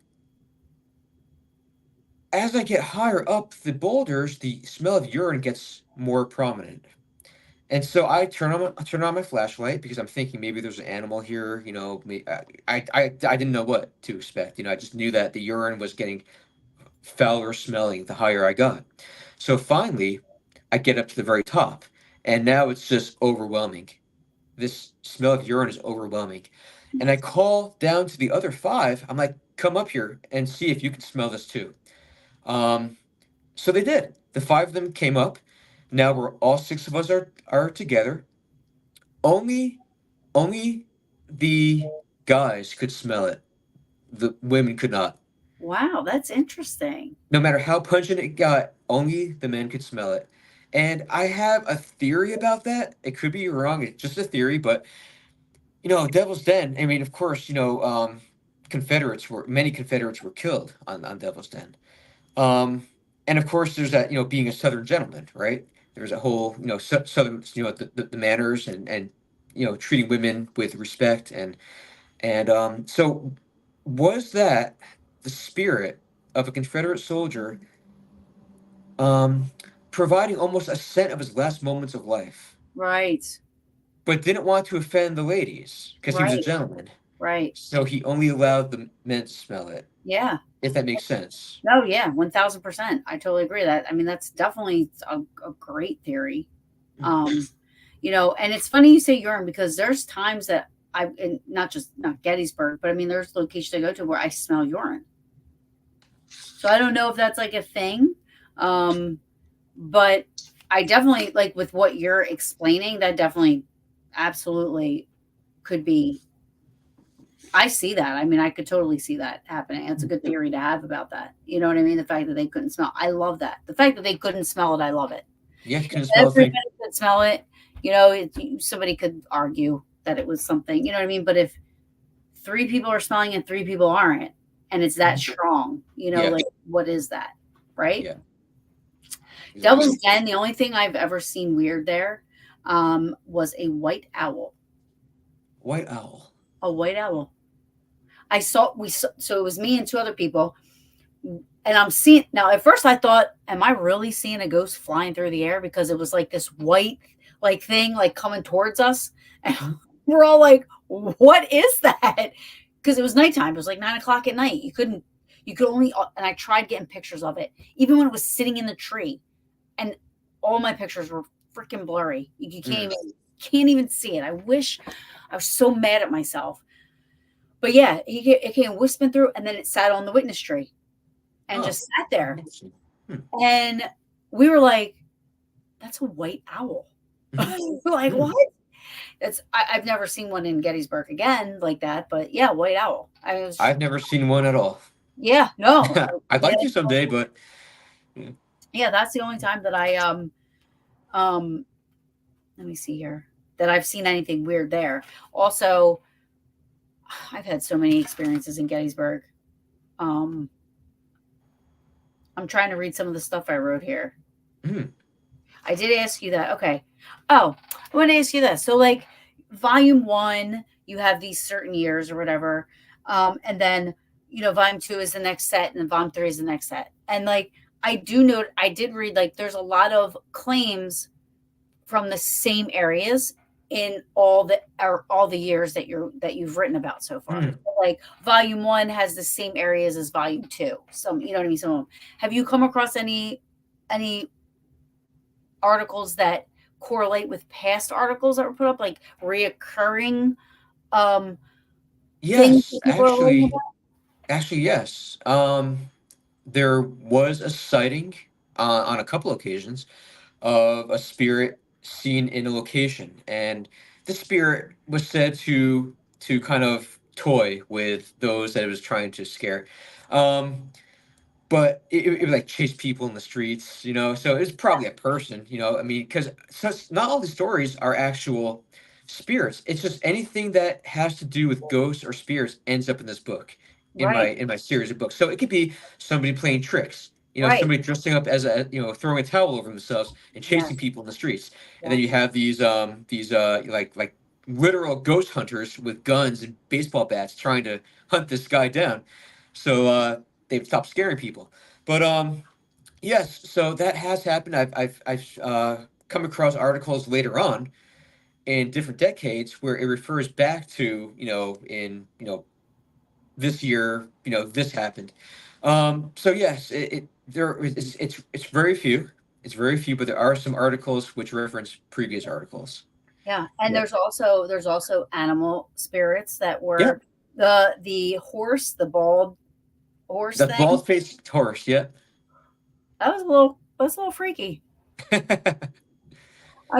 as I get higher up the boulders, the smell of urine gets more prominent. And so I turn on my flashlight because I'm thinking maybe there's an animal here. You know, I didn't know what to expect. You know, I just knew that the urine was getting fouler smelling the higher I got. So finally, I get up to the very top, and now it's just overwhelming. This smell of urine is overwhelming. And I call down to the other five. I'm like, come up here and see if you can smell this too. Um, so they did. The five of them came up. Now we're all six of us are together. Only only the guys could smell it. The women could not. Wow, that's interesting. No matter how pungent it got, only the men could smell it. And I have a theory about that. It could be wrong. It's just a theory, but Devil's Den. I mean, of course, many Confederates were killed on Devil's Den. Um, and of course, there's that, being a Southern gentleman, right? There's a whole, Southern, the manners and treating women with respect and so was that the spirit of a Confederate soldier um, providing almost a scent of his last moments of life, Right. but didn't want to offend the ladies because he was a Right. gentleman. Right. So he only allowed the men to smell it, Yeah. if that makes sense. Oh yeah, 1000%. I totally agree with that. I mean, that's definitely a great theory. Um, and it's funny you say urine because there's times that and not Gettysburg, but I mean, there's locations I go to where I smell urine. So I don't know if that's like a thing. Um, but I definitely like with what you're explaining, that definitely absolutely could be. I see that. I mean, I could totally see that happening. It's a good theory to have about that. You know what I mean? The fact that they couldn't smell. I love that. The fact that they couldn't smell it, I love it. Yeah, you If couldn't smell a everybody thing. could smell it, somebody could argue that it was something, you know what I mean? But if three people are smelling and three people aren't, and it's that strong, Yeah, like what is that? Right? yeah, Devil's exactly. Den, the only thing I've ever seen weird there was a white owl. White owl. A white owl. So it was me and two other people, and I'm seeing now. At first, I thought, "Am I really seeing a ghost flying through the air?" Because it was like this white, like thing, like coming towards us, and Mhm. we're all like, "What is that?" Because it was nighttime. It was like 9 o'clock at night. You could only, and I tried getting pictures of it, even when it was sitting in the tree, and all my pictures were freaking blurry. You Mm. can't even see it. I wish I was so mad at myself. But yeah, it came whispering through, and then it sat on the witness tree and Oh, just sat there. interesting. Hmm. And we were like, "That's a white owl." Mhm. We're like, Hmm. "What?" I've never seen one in Gettysburg again like that, but yeah, white owl. I was I've never seen one at all. yeah, no, I'd yeah, like to someday, but yeah. yeah. That's the only time that I um. Let me see here that I've seen anything weird there. Also, I've had so many experiences in Gettysburg. Um, I'm trying to read some of the stuff I wrote here. Mhm. I did ask you that. Okay. Oh, I want to ask you this. So, like, volume one, you have these certain years or whatever. And then, volume two is the next set, and then volume three is the next set. And, like, I do note, I did read, like, there's a lot of claims from the same areas in all the years that you've written about so far. Mhm. So, like volume one has the same areas as volume two. Some, you know what I mean. Some have you come across any articles that correlate with past articles that were put up, like reoccurring um, things Yes, that people are writing actually, yes. There was a sighting on a couple occasions of a spirit seen in a location, and the spirit was said to kind of toy with those that it was trying to scare. Um, but it would like chase people in the streets, so it was probably a person, I mean, because not all the stories are actual spirits. It's just anything that has to do with ghosts or spirits ends up in this book, in my about. in my series of books. So it could be somebody playing tricks, Right, somebody dressing up as throwing a towel over themselves and chasing yes, people in the streets. And then yes, you have these like literal ghost hunters with guns and baseball bats trying to hunt this guy down. So they've stopped scaring people. But yes, so that has happened. I've come across articles later on in different decades where it refers back to, in, this year, this happened. So yes, it's very few. It's very few, but there are some articles which reference previous articles. Yeah, and Yeah. there's also animal spirits that were Yep. the horse, the bald horse The thing. bald faced horse. Yep. That was a little freaky. I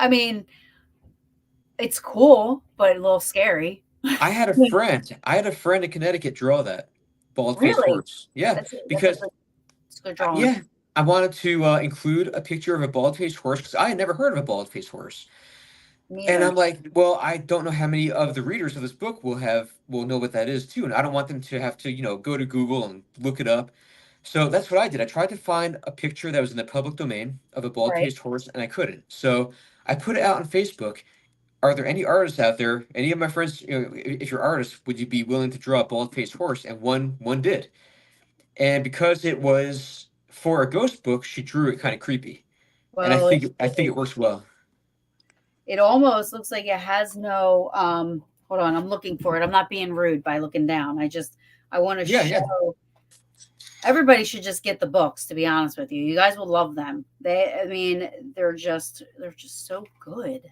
mean, it's cool, but a little scary. I had a friend in Connecticut draw that bald faced Really, horse. Yeah, that's a because good drawing. yeah, I wanted to include a picture of a bald faced horse because I had never heard of a bald faced horse. And Neither. I'm like, well, I don't know how many of the readers of this book will know what that is too, and I don't want them to have to, go to Google and look it up. So that's what I did. I tried to find a picture that was in the public domain of a Right. bald-faced horse, and I couldn't. So I put it out on Facebook. Are there any artists out there? Any of my friends, if you're artists, would you be willing to draw a bald-faced horse? And one did. And because it was for a ghost book, she drew it kind of creepy, and Well, I think it works well. it almost looks like it has no. Hold on, I'm looking for it. I'm not being rude by looking down. I want to Yeah, yeah. show. Everybody should just get the books. To be honest with you, you guys will love them. I mean, they're just so good.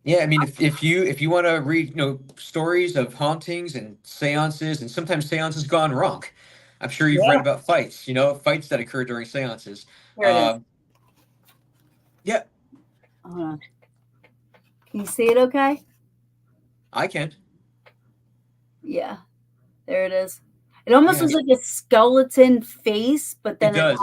Yeah, I mean, if you want to read, stories of hauntings and seances, and sometimes seances gone wrong, I'm sure you've read Yeah, about fights, fights that occur during seances. here it is. Um, yeah, Hold on. Can you see it? Okay. I can. Yeah, there it is. It almost Yeah, looks like a skeleton face, but it then does.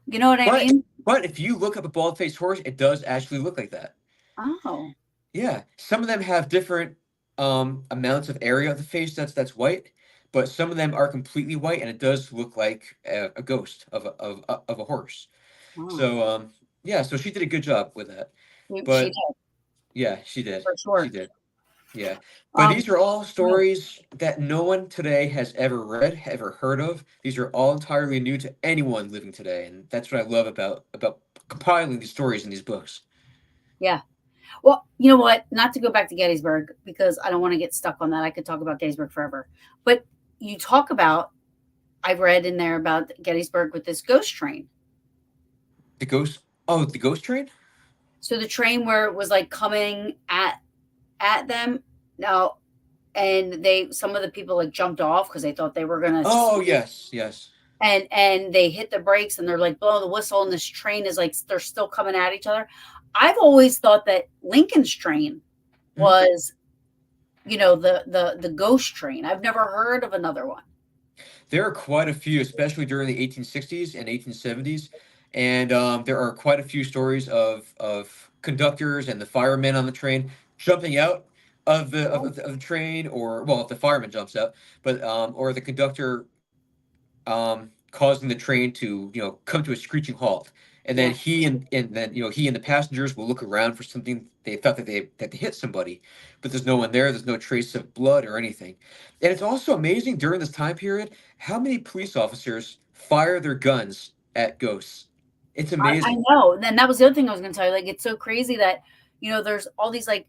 you know what I But mean? but if you look up a bald-faced horse, it does actually look like that. Oh, Yeah, some of them have different amounts of area of the face that's white, but some of them are completely white, and it does look like a ghost of a horse. wow. So yeah, so she did a good job with that. She But did yeah, she did. for She sure. did. Yeah. But Um, these are all yeah, stories that no one today has ever read, ever heard of. These are all entirely new to anyone living today, and that's what I love about compiling these stories in these books. yeah. Well, you know what? Not to go back to Gettysburg because I don't want to get stuck on that. I could talk about Gettysburg forever. But you talk about, I read in there about Gettysburg with this ghost train. The ghost. Oh, the ghost train. So the train where it was like coming at them. Now, and some of the people like jumped off because they thought they were gonna, Oh yes, yes. and they hit the brakes and they're like blowing the whistle and this train is like they're still coming at each other. I've always thought that Lincoln's train Mhm. was, the ghost train. I've never heard of another one. There are quite a few, especially during the 1860s and 1870s, and there are quite a few stories of conductors and the firemen on the train jumping out of the train, or well, if the fireman jumps out, but or the conductor causing the train to come to a screeching halt, and then Yeah. he and the passengers will look around for something they thought that they hit somebody, but there's no one there. There's no trace of blood or anything, and it's also amazing during this time period how many police officers fire their guns at ghosts. It's I amazing. know. And that was the other thing I was going to tell you. Like, it's so crazy that, there's all these, like,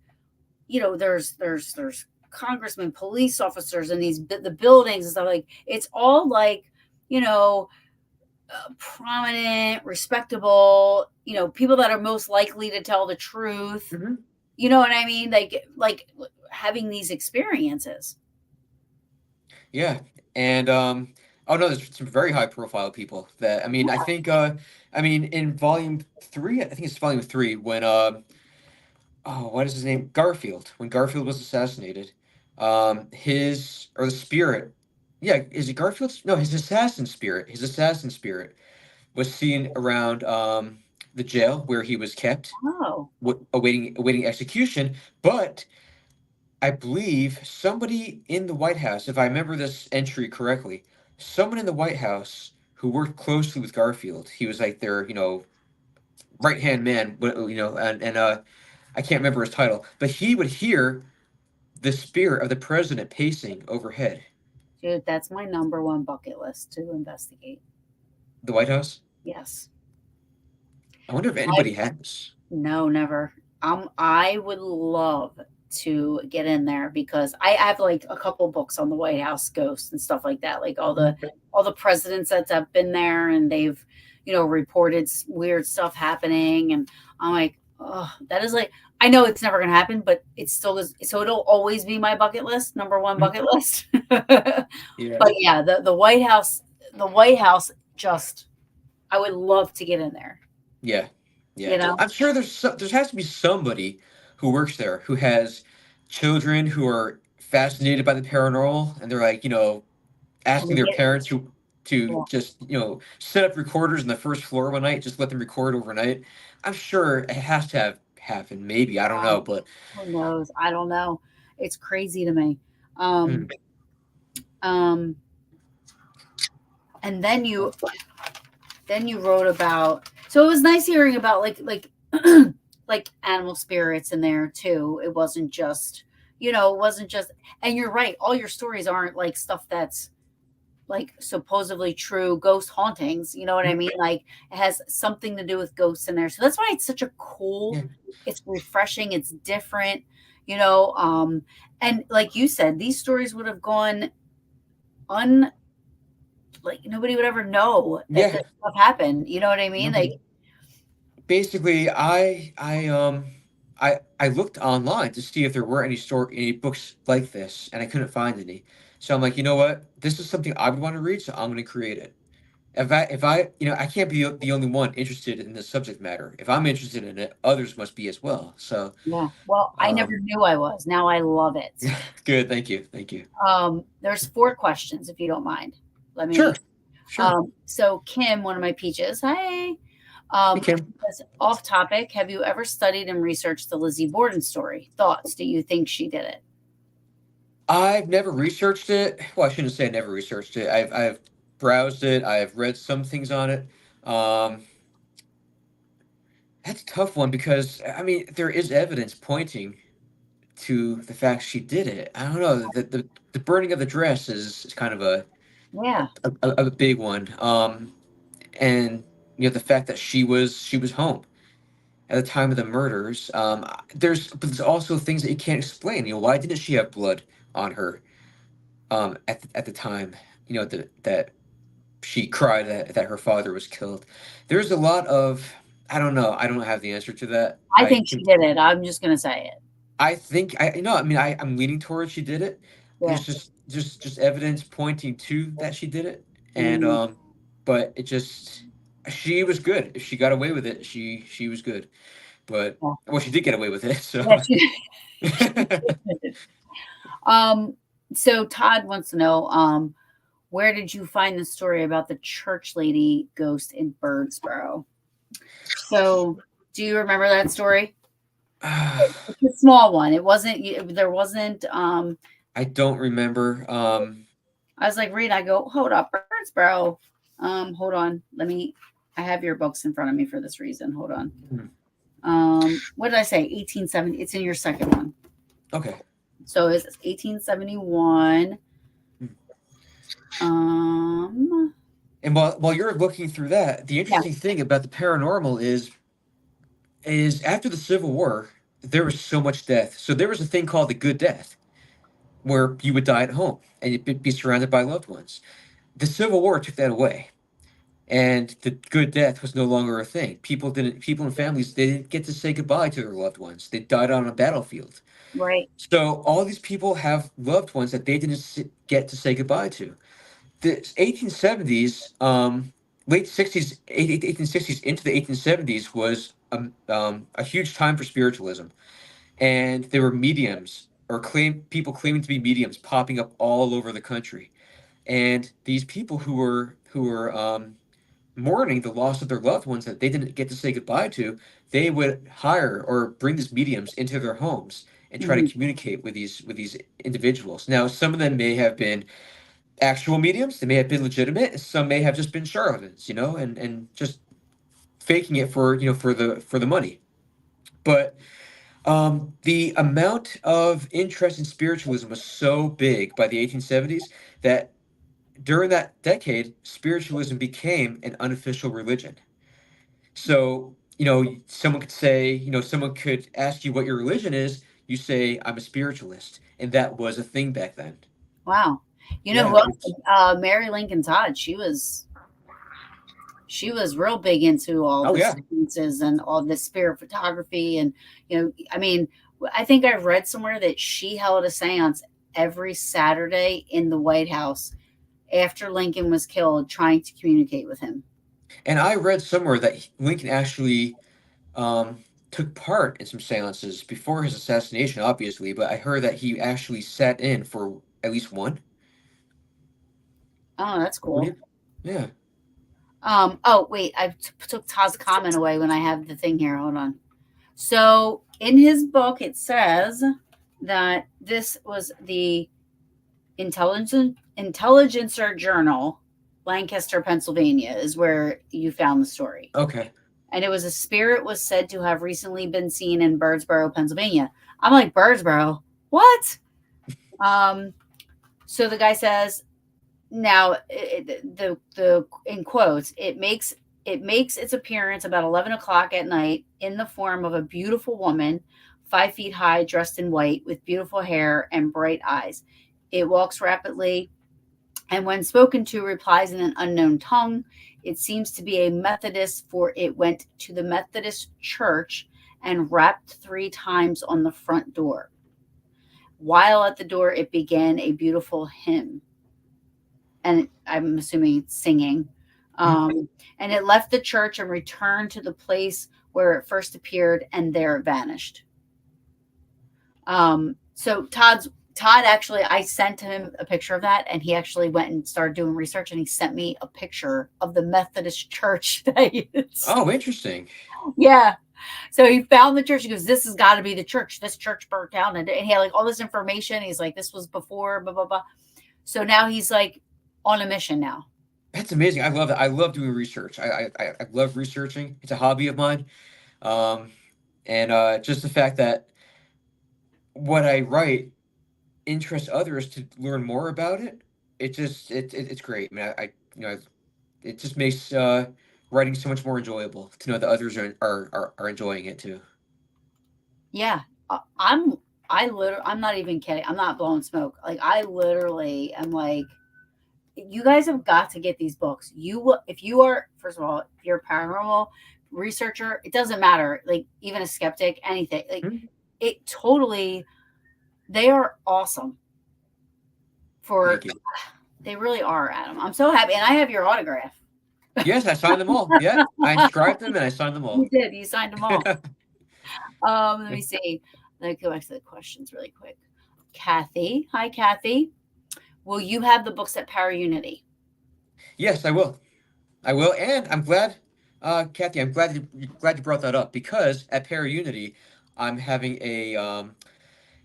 there's congressmen, police officers, and the buildings and stuff. Like, it's all like, you know, prominent, respectable, people that are most likely to tell the truth. Mhm. You know what I mean? Like having these experiences. Yeah, and oh no, there's some very high profile people that I Yeah. think in volume three, I think it's volume three when oh, what is his name? Garfield. When Garfield was assassinated, his or the spirit, yeah, is it Garfield's? No, his assassin spirit was seen around the jail where he was kept, Oh, awaiting execution. But I believe somebody in the White House, if I remember this entry correctly, someone in the White House who worked closely with Garfield, he was like their right hand man, and I can't remember his title, but he would hear the spirit of the president pacing overhead. dude, that's my number one bucket list to investigate. The White House? Yes. I wonder if I anybody has. no, never. I would love to get in there because I have like a couple books on the White House ghosts and stuff like that. Like all the presidents that have been there and they've, reported weird stuff happening, and I'm like, oh, that is like, I know it's never gonna happen, but it still is. So it'll always be my bucket list, number one Mhm. bucket list. But Yeah. yeah, the White House, just I would love to get in there. Yeah. Yeah. You know, I'm sure there has to be somebody who works there who has children who are fascinated by the paranormal, and they're like, asking and their get parents to yeah. just set up recorders on the first floor one night, just let them record overnight. I'm sure it has to have happened. Maybe, I don't know, but Who knows? I don't know. It's crazy to me. hmm, Um, um, and then you wrote about. So it was nice hearing about like like animal spirits in there too. It wasn't just it wasn't just. And you're right. All your stories aren't like stuff that's like supposedly true ghost hauntings. You know what I mean? Like it has something to do with ghosts in there. So that's why it's such a cool. yeah, It's refreshing. It's different. You know, and like you said, these stories would have gone un like nobody would ever know that yeah. this stuff happened. You know what I mean? Like, Nobody. Basically, I looked online to see if there were any books like this, and I couldn't find any. So I'm like, you know what? This is something I would want to read, so I'm going to create it. If I, I can't be the only one interested in this subject matter. If I'm interested in it, others must be as well. So, yeah. Well, I never um, knew I was. Now I love it. good. Thank you. Thank you. There's four questions if you don't mind. Let me. Sure. Sure. So Kim, one of my peaches. Hi. Hey, Kim. Says, off topic. Have you ever studied and researched the Lizzie Borden story? Thoughts? Do you think she did it? I've never researched it. Well, I shouldn't say I never researched it. I've browsed it. I've read some things on it. Um, that's a tough one because I mean there is evidence pointing to the fact she did it. I don't know. The burning of the dress is kind of Yeah. a big one. And the fact that she was home at the time of the murders. There's also things that you can't explain. Why didn't she have blood on her at the time? That she cried that her father was killed. There's a lot of I don't know. I don't have the answer to that. I think she did it. I'm just gonna say it. I think I mean I'm leaning towards she did it. Yeah. There's just evidence pointing to that she did it, and Mm, but it just she was good. If she got away with it, she was good. But yeah. well, she did get away with it. Yeah, So she did. Um, so Todd wants to know, where did you find the story about the church lady ghost in Birdsboro? So, do you remember that story? It's a small one. It wasn't. There wasn't. I don't remember. I was like, read. I go, hold up, Birdsboro. Hold on. Let me. I have your books in front of me for this reason. Hold on. Hmm, What did I say? 1870. It's in your second one. okay. So it's 1871. Hmm. Um. And while you're looking through that, the Yeah. interesting thing about the paranormal is after the Civil War, there was so much death. So there was a thing called the good death, where you would die at home and you'd be surrounded by loved ones. The Civil War took that away, and the good death was no longer a thing. People and families, they didn't get to say goodbye to their loved ones. They died on a battlefield. Right. So all these people have loved ones that they didn't get to say goodbye to. The 1870s, late 60s, 1860s into the 1870s was a huge time for spiritualism, and there were mediums or people claiming to be mediums popping up all over the country. And these people who were mourning the loss of their loved ones that they didn't get to say goodbye to, they would hire or bring these mediums into their homes and try to Mhm. communicate with these individuals. Now, some of them may have been actual mediums, they may have been legitimate, and some may have just been charlatans, and just faking it for the money. But the amount of interest in spiritualism was so big by the 1870s that during that decade, spiritualism became an unofficial religion. So, someone could say, someone could ask you what your religion is. You say, I'm a spiritualist. And that was a thing back then. Wow. You know Yeah. who else? Mary Lincoln Todd. She was real big into all Oh, the yeah. sciences and all the spirit photography. And, I mean, I think I've read somewhere that she held a seance every Saturday in the White House after Lincoln was killed, trying to communicate with him. And I read somewhere that Lincoln actually took part in some seances before his assassination, obviously, but I heard that he actually sat in for at least one, Oh, that's I cool. believe. Yeah. Oh, wait, I took Todd's comment away when I have the thing here. Hold on. So in his book, it says that this was the Intelligencer Journal, Lancaster, Pennsylvania, is where you found the story. Okay. And it was a spirit was said to have recently been seen in Birdsboro, Pennsylvania. I'm like, Birdsboro? What? Um, so the guy says, now the in quotes, it makes its appearance about 11 o'clock at night in the form of a beautiful woman, 5 feet high, dressed in white, with beautiful hair and bright eyes. It walks rapidly, and when spoken to, replies in an unknown tongue. It seems to be a Methodist, for it went to the Methodist church and rapped 3 times on the front door. While at the door, it began a beautiful hymn, and I'm assuming it's singing. Hmm. And it left the church and returned to the place where it first appeared, and there it vanished. So Todd actually, I sent him a picture of that, and he actually went and started doing research, and he sent me a picture of the Methodist church that he is. Oh, interesting. Yeah. So he found the church. He goes, "This has got to be the church. This church burnt down," and he had like all this information. He's like, "This was before, blah blah blah." So now he's like on a mission now. That's amazing. I love that. I love doing research. I love researching. It's a hobby of mine. Um, and just the fact that what I write interests others to learn more about it, it's great. I mean, it just makes writing so much more enjoyable to know that others are enjoying it too. Yeah, I'm not even kidding. I'm not blowing smoke. Like I literally am like, you guys have got to get these books. You will, if you are, first of all, if you're a paranormal researcher, it doesn't matter. Like even a skeptic, anything. Like Hmm? it totally, they are awesome. For Thank you. they really are, Adam. I'm so happy, and I have your autograph. Yes, I signed them all. Yeah, I inscribed them and I signed them You all. did. You signed them all. Let me see. Let me go back to the questions really quick. Kathy, hi Kathy. Will you have the books at Para Unity? Yes, I will. I will, and I'm glad, Kathy. I'm glad you brought that up because at Para Unity, I'm having a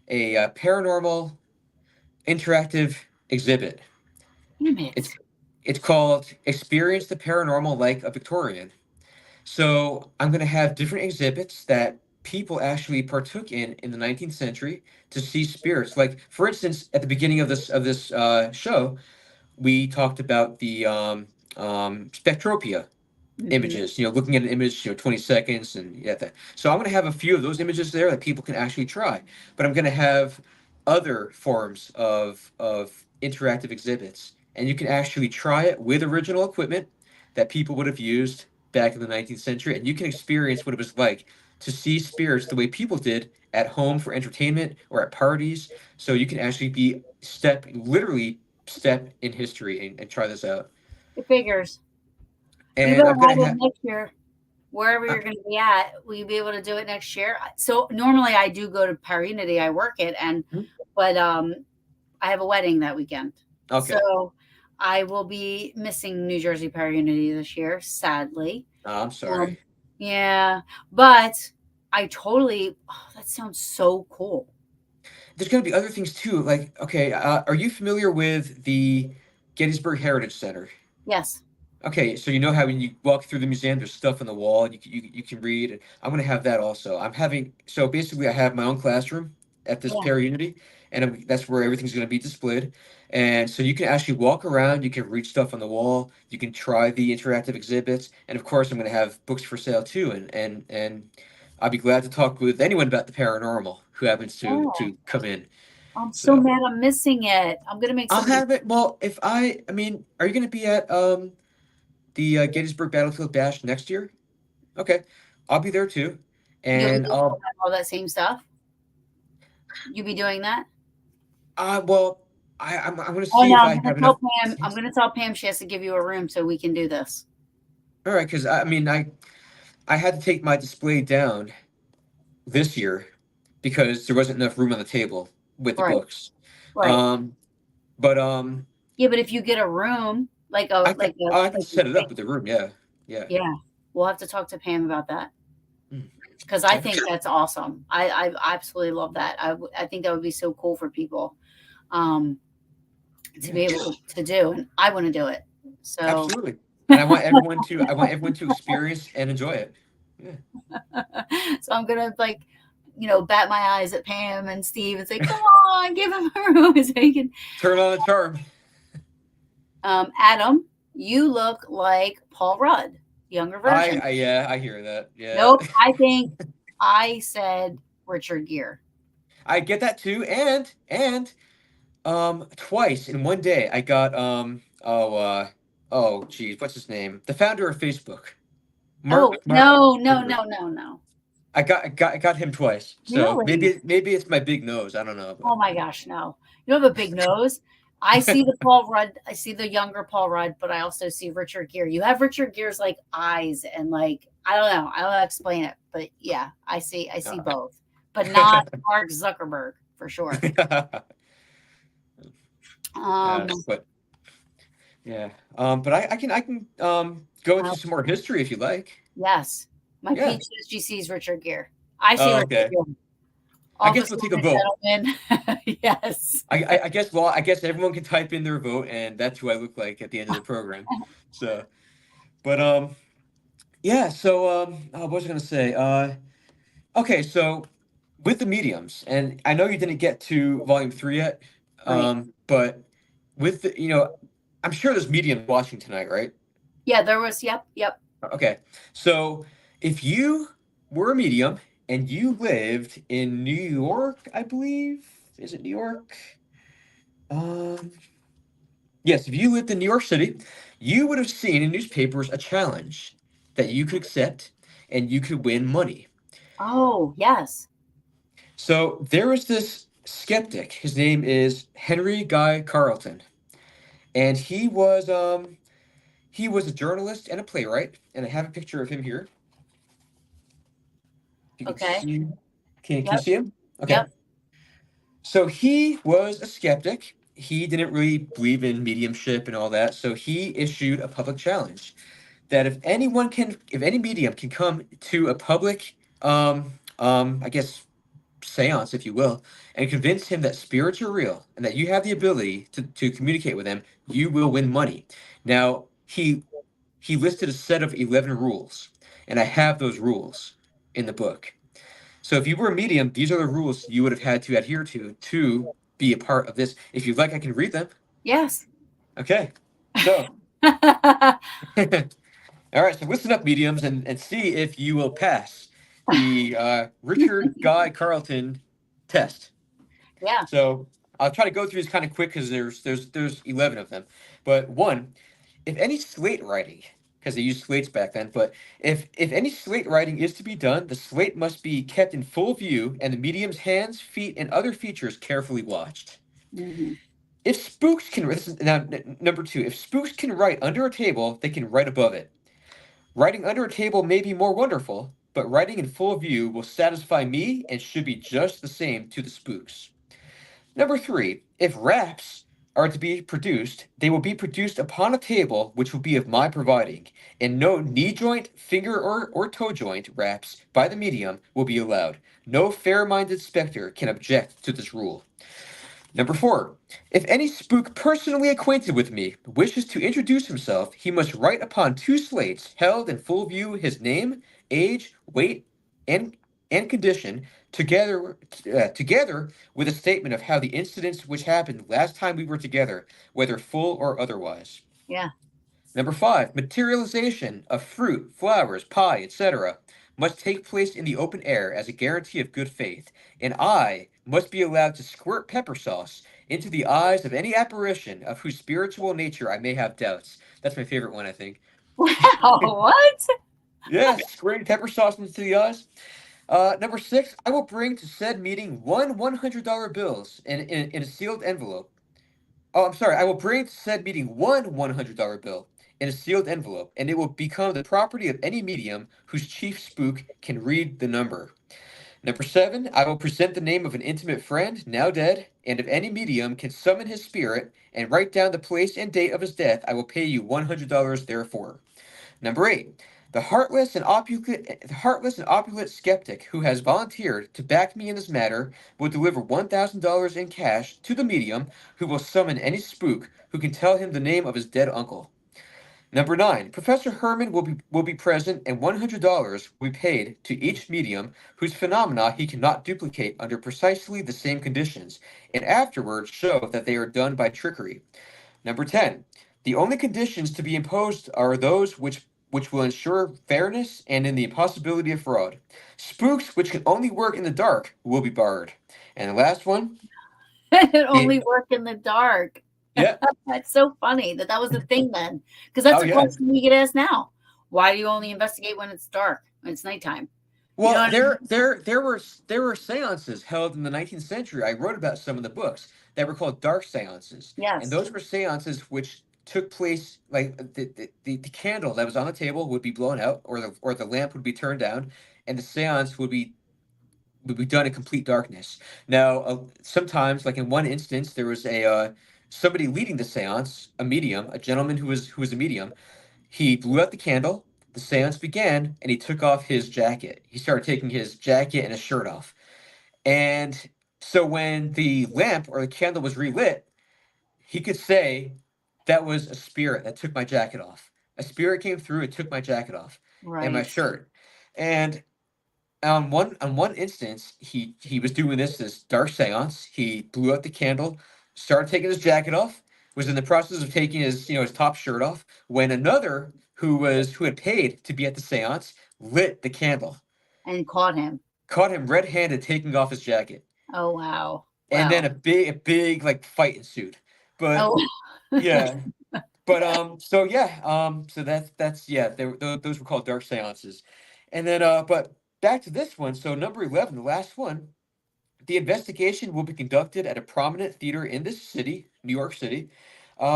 paranormal interactive exhibit. Damn it. It's it's called Experience the Paranormal Like a Victorian. So I'm going to have different exhibits that people actually partook in the 19th century to see spirits. Like for instance, at the beginning of this show, we talked about the spectropia Hmm. images, looking at an image, 20 seconds and yeah, that. So I'm going to have a few of those images there that people can actually try. But I'm going to have other forms of interactive exhibits, and you can actually try it with original equipment that people would have used back in the 19th century, and you can experience what it was like to see spirits the way people did at home for entertainment or at parties. So you can actually be literally step in history and try this out. It figures. We And better I'm gonna have it have. next year. Wherever you're going to be at, will you be able to do it next year? So normally I do go to Para Unity. I work it, and but I have a wedding that weekend, Okay. so I will be missing New Jersey Para Unity this year, sadly. Oh, I'm Um, sorry. yeah, but I totally. Oh, that sounds so cool. There's going to be other things too. Like, okay, are you familiar with the Gettysburg Heritage Center? Yes. Okay, so you know how when you walk through the museum, there's stuff on the wall you can read. And I'm going to have that also. So basically, I have my own classroom at this Yeah. Para Unity, and that's where everything's going to be displayed. And so you can actually walk around, you can read stuff on the wall, you can try the interactive exhibits, and of course I'm going to have books for sale too. And I'll be glad to talk with anyone about the paranormal who happens Oh, to come in. I'm so So mad I'm missing it. I'm gonna make I'll somebody. have it. Well, if I mean, are you going to be at the Gettysburg Battlefield Bash next year? Okay, I'll be there too, You'll be and doing all that same stuff. You be doing that? well, I'm going to Oh see no, if I'm I gonna have tell enough. Pam. I'm gonna tell Pam she has to give you a room so we can do this. All right, because I mean, I had to take my display down this year because there wasn't enough room on the table with the Right, books. right. Um, but Yeah, but if you get a room, I can like a set it up space, with the room. Yeah, yeah. yeah, we'll have to talk to Pam about that Mm, because I okay. think that's awesome. I absolutely love that. I think that would be so cool for people, um, to Yeah, be able to do, and I want to do it. So, absolutely. And I want everyone to experience and enjoy it. Yeah. so I'm gonna bat my eyes at Pam and Steve and say, "Come on, give him a room so he can." Turn on the charm. Adam, you look like Paul Rudd, younger version. Yeah, I hear that. Yeah. Nope, I think I said Richard Gere. I get that too. And twice in one day I got oh geez, what's his name? The founder of Facebook. Oh, Mark no, no, Zuckerberg. no, no, no. I got him twice. So Really? maybe it's my big nose. I don't know, Oh my gosh, no. You have a big nose. I see the Paul Rudd, I see the younger Paul Rudd, but I also see Richard Gere. You have Richard Gere's like eyes and like I don't know. I don't know how to explain it, but yeah, I see but both. But not Mark Zuckerberg for sure. Um but yeah. But I can go uh, into some more history if you like. yes. My Yeah. peach says she sees Richard Gere. I see Oh, Richard okay. Gere. I guess Officer we'll take a and vote. gentleman. Yes. I guess I guess everyone can type in their vote, and that's who I look like at the end of the program. So, but yeah. So what was I gonna say? Okay. So with the mediums, and I know you didn't get to volume 3 yet, Right. but with I'm sure there's mediums watching tonight, right? Yeah, there was yep, yep. Okay. So if you were a medium and you lived in New York, I believe, is it New York? Um, yes, if you lived in New York City, you would have seen in newspapers a challenge that you could accept and you could win money. Oh, yes. So there was this skeptic. His name is Henry Guy Carleton, and he was a journalist and a playwright, and I have a picture of him here. If you can Okay. see, can you Yep. see him? Okay. Yep. So he was a skeptic. He didn't really believe in mediumship and all that. So he issued a public challenge that if any medium can come to a public, I guess, seance, if you will, and convince him that spirits are real and that you have the ability to communicate with them, you will win money. Now, he listed a set of 11 rules, and I have those rules in the book. So if you were a medium, these are the rules you would have had to adhere to be a part of this. If you'd like, I can read them. Yes. Okay. So, all right. So listen up, mediums, and see if you will pass the Richard Guy Carleton test. Yeah. So I'll try to go through these kind of quick because there's 11 of them. But one, if any slate writing, because they used slates back then, but if any slate writing is to be done, the slate must be kept in full view and the medium's hands, feet, and other features carefully watched. Mhm. If spooks can, this is now number two, if spooks can write under a table, they can write above it. Writing under a table may be more wonderful, but writing in full view will satisfy me and should be just the same to the spooks. Number three, if raps are to be produced, they will be produced upon a table which will be of my providing, and no knee joint, finger, or toe joint raps by the medium will be allowed. No fair minded specter can object to this rule. Number four, if any spook personally acquainted with me wishes to introduce himself, he must write upon two slates held in full view his name, age, weight, and condition, together with a statement of how the incidents which happened last time we were together, whether full or otherwise. Yeah. Number 5, materialization of fruit, flowers, pie, etc., must take place in the open air as a guarantee of good faith, and I must be allowed to squirt pepper sauce into the eyes of any apparition of whose spiritual nature I may have doubts. That's my favorite one, I think. Wow. What? Yes, squirting pepper sauce into the eyes. Number 6, I will bring to said meeting one $100 bills in a sealed envelope. Oh, I'm sorry. I will bring to said meeting one $100 bill in a sealed envelope, and it will become the property of any medium whose chief spook can read the number. Number 7, I will present the name of an intimate friend, now dead, and if any medium can summon his spirit and write down the place and date of his death, I will pay you $100 therefore. Number 8, the heartless and opulent skeptic who has volunteered to back me in this matter will deliver $1,000 in cash to the medium who will summon any spook who can tell him the name of his dead uncle. Number 9, Professor Herman will be present and $100 will be paid to each medium whose phenomena he cannot duplicate under precisely the same conditions, and afterwards show that they are done by trickery. Number 10, the only conditions to be imposed are those which will ensure fairness and in the impossibility of fraud. Spooks which can only work in the dark will be barred. And the last one, It the only worked in the dark. yeah, That's so funny that was the thing then, because that's oh a yeah. question we get asked now. Why do you only investigate when it's dark, when it's nighttime? You know Well, what I mean? there were seances held in the 19th century. I wrote about some of the books that were called dark seances, and Yes. those were seances which took place like the candle that was on the table would be blown out, or the lamp would be turned down, and the seance would be done in complete darkness. Now, sometimes, like in one instance, there was a somebody leading the seance, a medium, a gentleman who was a medium. He blew out the candle. The seance began, and he took off his jacket. He started taking his jacket and his shirt off. And so when the lamp or the candle was relit, he could say, "That was a spirit that took my jacket off. A spirit came through and took my jacket off and my Right. shirt." And on one instance, he was doing this dark seance. He blew out the candle, started taking his jacket off, was in the process of taking his top shirt off, when another who had paid to be at the seance lit the candle, And caught him. caught him red-handed taking off his jacket, Oh wow. and then Wow. a big like fight ensued. But Oh. yeah, but so yeah, so that's yeah, those were called dark seances, and then but back to this one. So number 11, the last one. The investigation will be conducted at a prominent theater in this city, New York City,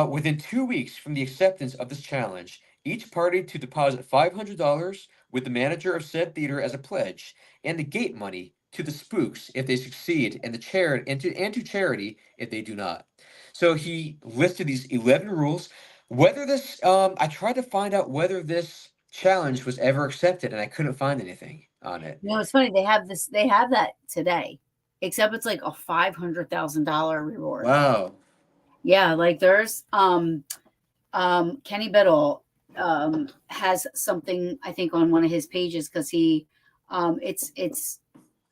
within 2 weeks from the acceptance of this challenge. Each party to deposit $500 with the manager of said theater as a pledge, and the gate money to the spooks if they succeed, and to charity if they do not. So he listed these 11 rules. Whether this, I tried to find out whether this challenge was ever accepted, and I couldn't find anything on it. It's funny. They have this. They have that today, except it's like a $500,000 reward. Wow. Yeah, like there's Kenny Biddle has something I think on one of his pages because it's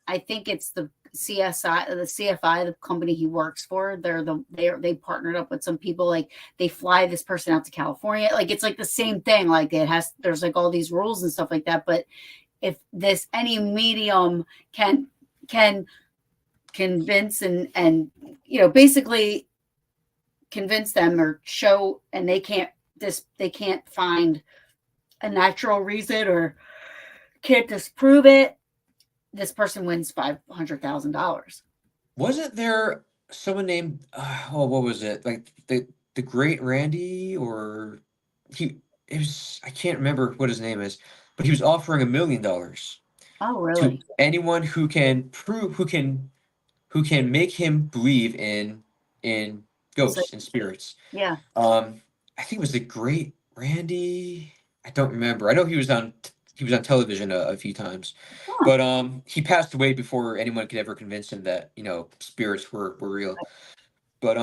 I think it's the CFI, the company he works for. They partnered up with some people, like they fly this person out to California. Like it's like the same thing. Like there's like all these rules and stuff like that. But if this any medium can convince and basically convince them or show, and they can't find a natural reason or can't disprove it, this person wins $500,000. Wasn't there someone named oh, what was it? Like the Great Randy, or he it was, I can't remember what his name is, but he was offering $1 million Oh, to really? anyone who can make him believe in It's like, ghosts and spirits. yeah. I think it was the Great Randy. I don't remember. I know he was on television a few times, Huh. but he passed away before anyone could ever convince him that spirits were real. But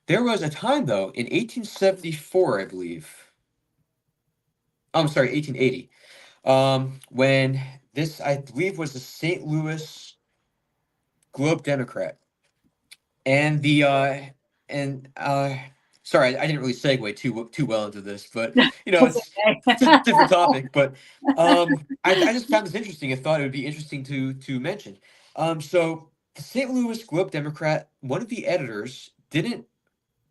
there was a time though in 1874, I believe. I'm sorry, 1880. When this, I believe, was the St. Louis. Globe Democrat, and the and sorry, I didn't really segue too well into this, but That's it's a different okay. topic. But I just found this interesting. I thought it would be interesting to mention. So the St. Louis Globe Democrat, one of the editors didn't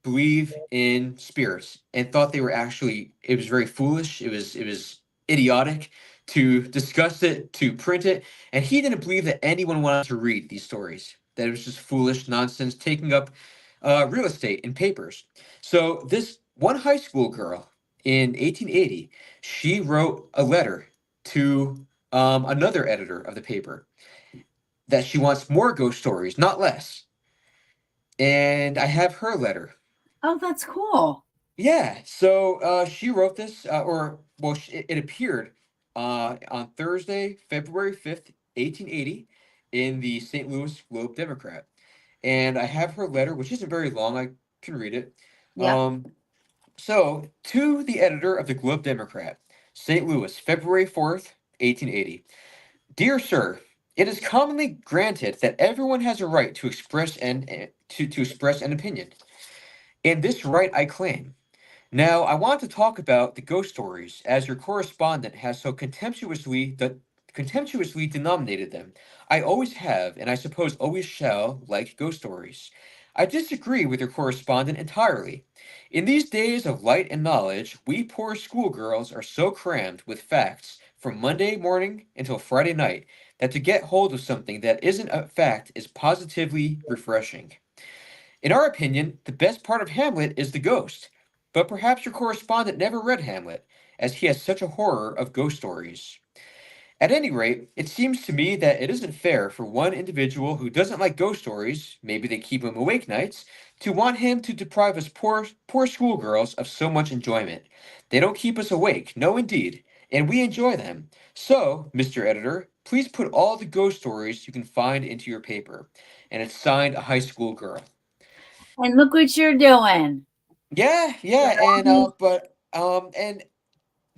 believe in spirits and thought they were actually, it was very foolish, it was idiotic to discuss it, to print it, and he didn't believe that anyone wanted to read these stories, that it was just foolish nonsense taking up real estate in papers. So this one high school girl in 1880, she wrote a letter to another editor of the paper that she wants more ghost stories, not less. And I have her letter. Oh, that's cool. Yeah, so she wrote this, or well, it appeared on Thursday, February 5th, 1880, in the St. Louis Globe Democrat. And I have her letter, which isn't very long. I can read it. Yep. Um, so, to the editor of the Globe Democrat, St. Louis, February 4th, 1880. Dear Sir, it is commonly granted that everyone has a right to express to express an opinion. And this right I claim. Now, I want to talk about the ghost stories, as your correspondent has so contemptuously denominated them. I always have, and I suppose always shall, like ghost stories. I disagree with your correspondent entirely. In these days of light and knowledge, we poor schoolgirls are so crammed with facts from Monday morning until Friday night that to get hold of something that isn't a fact is positively refreshing. In our opinion, the best part of Hamlet is the ghost. But perhaps your correspondent never read Hamlet, as he has such a horror of ghost stories. At any rate, it seems to me that it isn't fair for one individual who doesn't like ghost stories, maybe they keep him awake nights, to want him to deprive us poor schoolgirls of so much enjoyment. They don't keep us awake, no indeed, and we enjoy them. So, Mr. Editor, please put all the ghost stories you can find into your paper. And it's signed a high school girl. And look what you're doing. Yeah, yeah, and and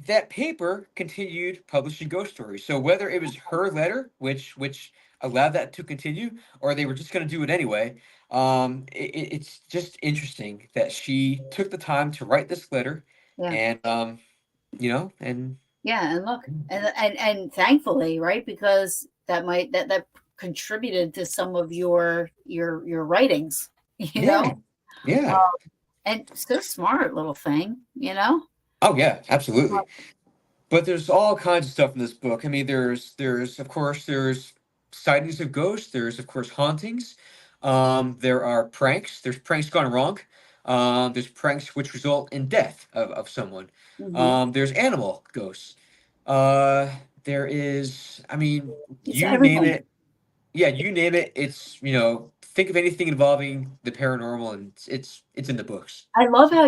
that paper continued publishing ghost stories. So whether it was her letter, which allowed that to continue, or they were just going to do it anyway, it's just interesting that she took the time to write this letter, Yeah. and and Yeah, and look, and thankfully, right? Because that contributed to some of your writings, you know? yeah, yeah. Um, and so smart little thing, you know? Oh yeah, absolutely. But there's all kinds of stuff in this book. I mean, there's of course there's sightings of ghosts. There's of course hauntings. There are pranks. There's pranks gone wrong. There's pranks which result in death of someone. Mhm. There's animal ghosts. Uh, there is. I mean, It's you name everything. it. Yeah, you name it. It's think of anything involving the paranormal, and it's in the books. I love how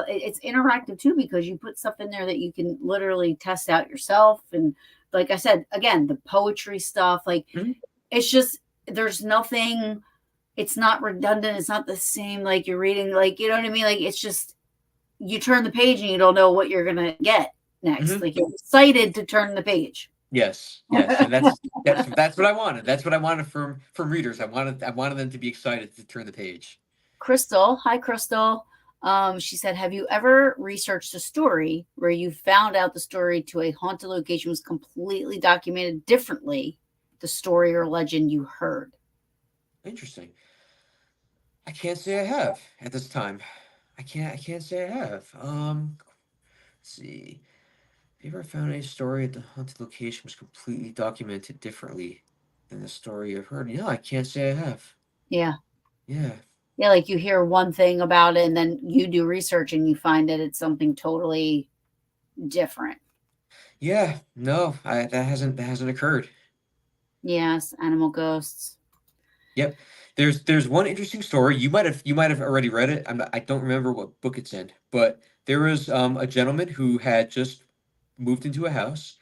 it's interactive too because you put stuff in there that you can literally test out yourself and like I said, again, the poetry stuff, like Mhm. it's just there's nothing it's not redundant, it's not the same like you're reading like you know what I mean? Like it's just you turn the page and you don't know what you're gonna get next. Mhm. Like you're excited to turn the page. Yes, yes, and that's what I wanted. That's what I wanted from readers. I wanted them to be excited to turn the page. Crystal, hi Crystal. She said, "Have you ever researched a story where you found out the story to a haunted location was completely documented differently, the story or legend you heard?" Interesting. I can't say I have at this time. I can't say I have. Let's see. Have you ever found any story at the haunted location was completely documented differently than the story I've heard? No, I can't say I have. Yeah, Yeah. yeah. Like you hear one thing about it, and then you do research and you find that it's something totally different. Yeah. No, that hasn't occurred. Yes, animal ghosts. Yep. There's one interesting story. You might have already read it. I don't remember what book it's in, but there was a gentleman who had just moved into a house,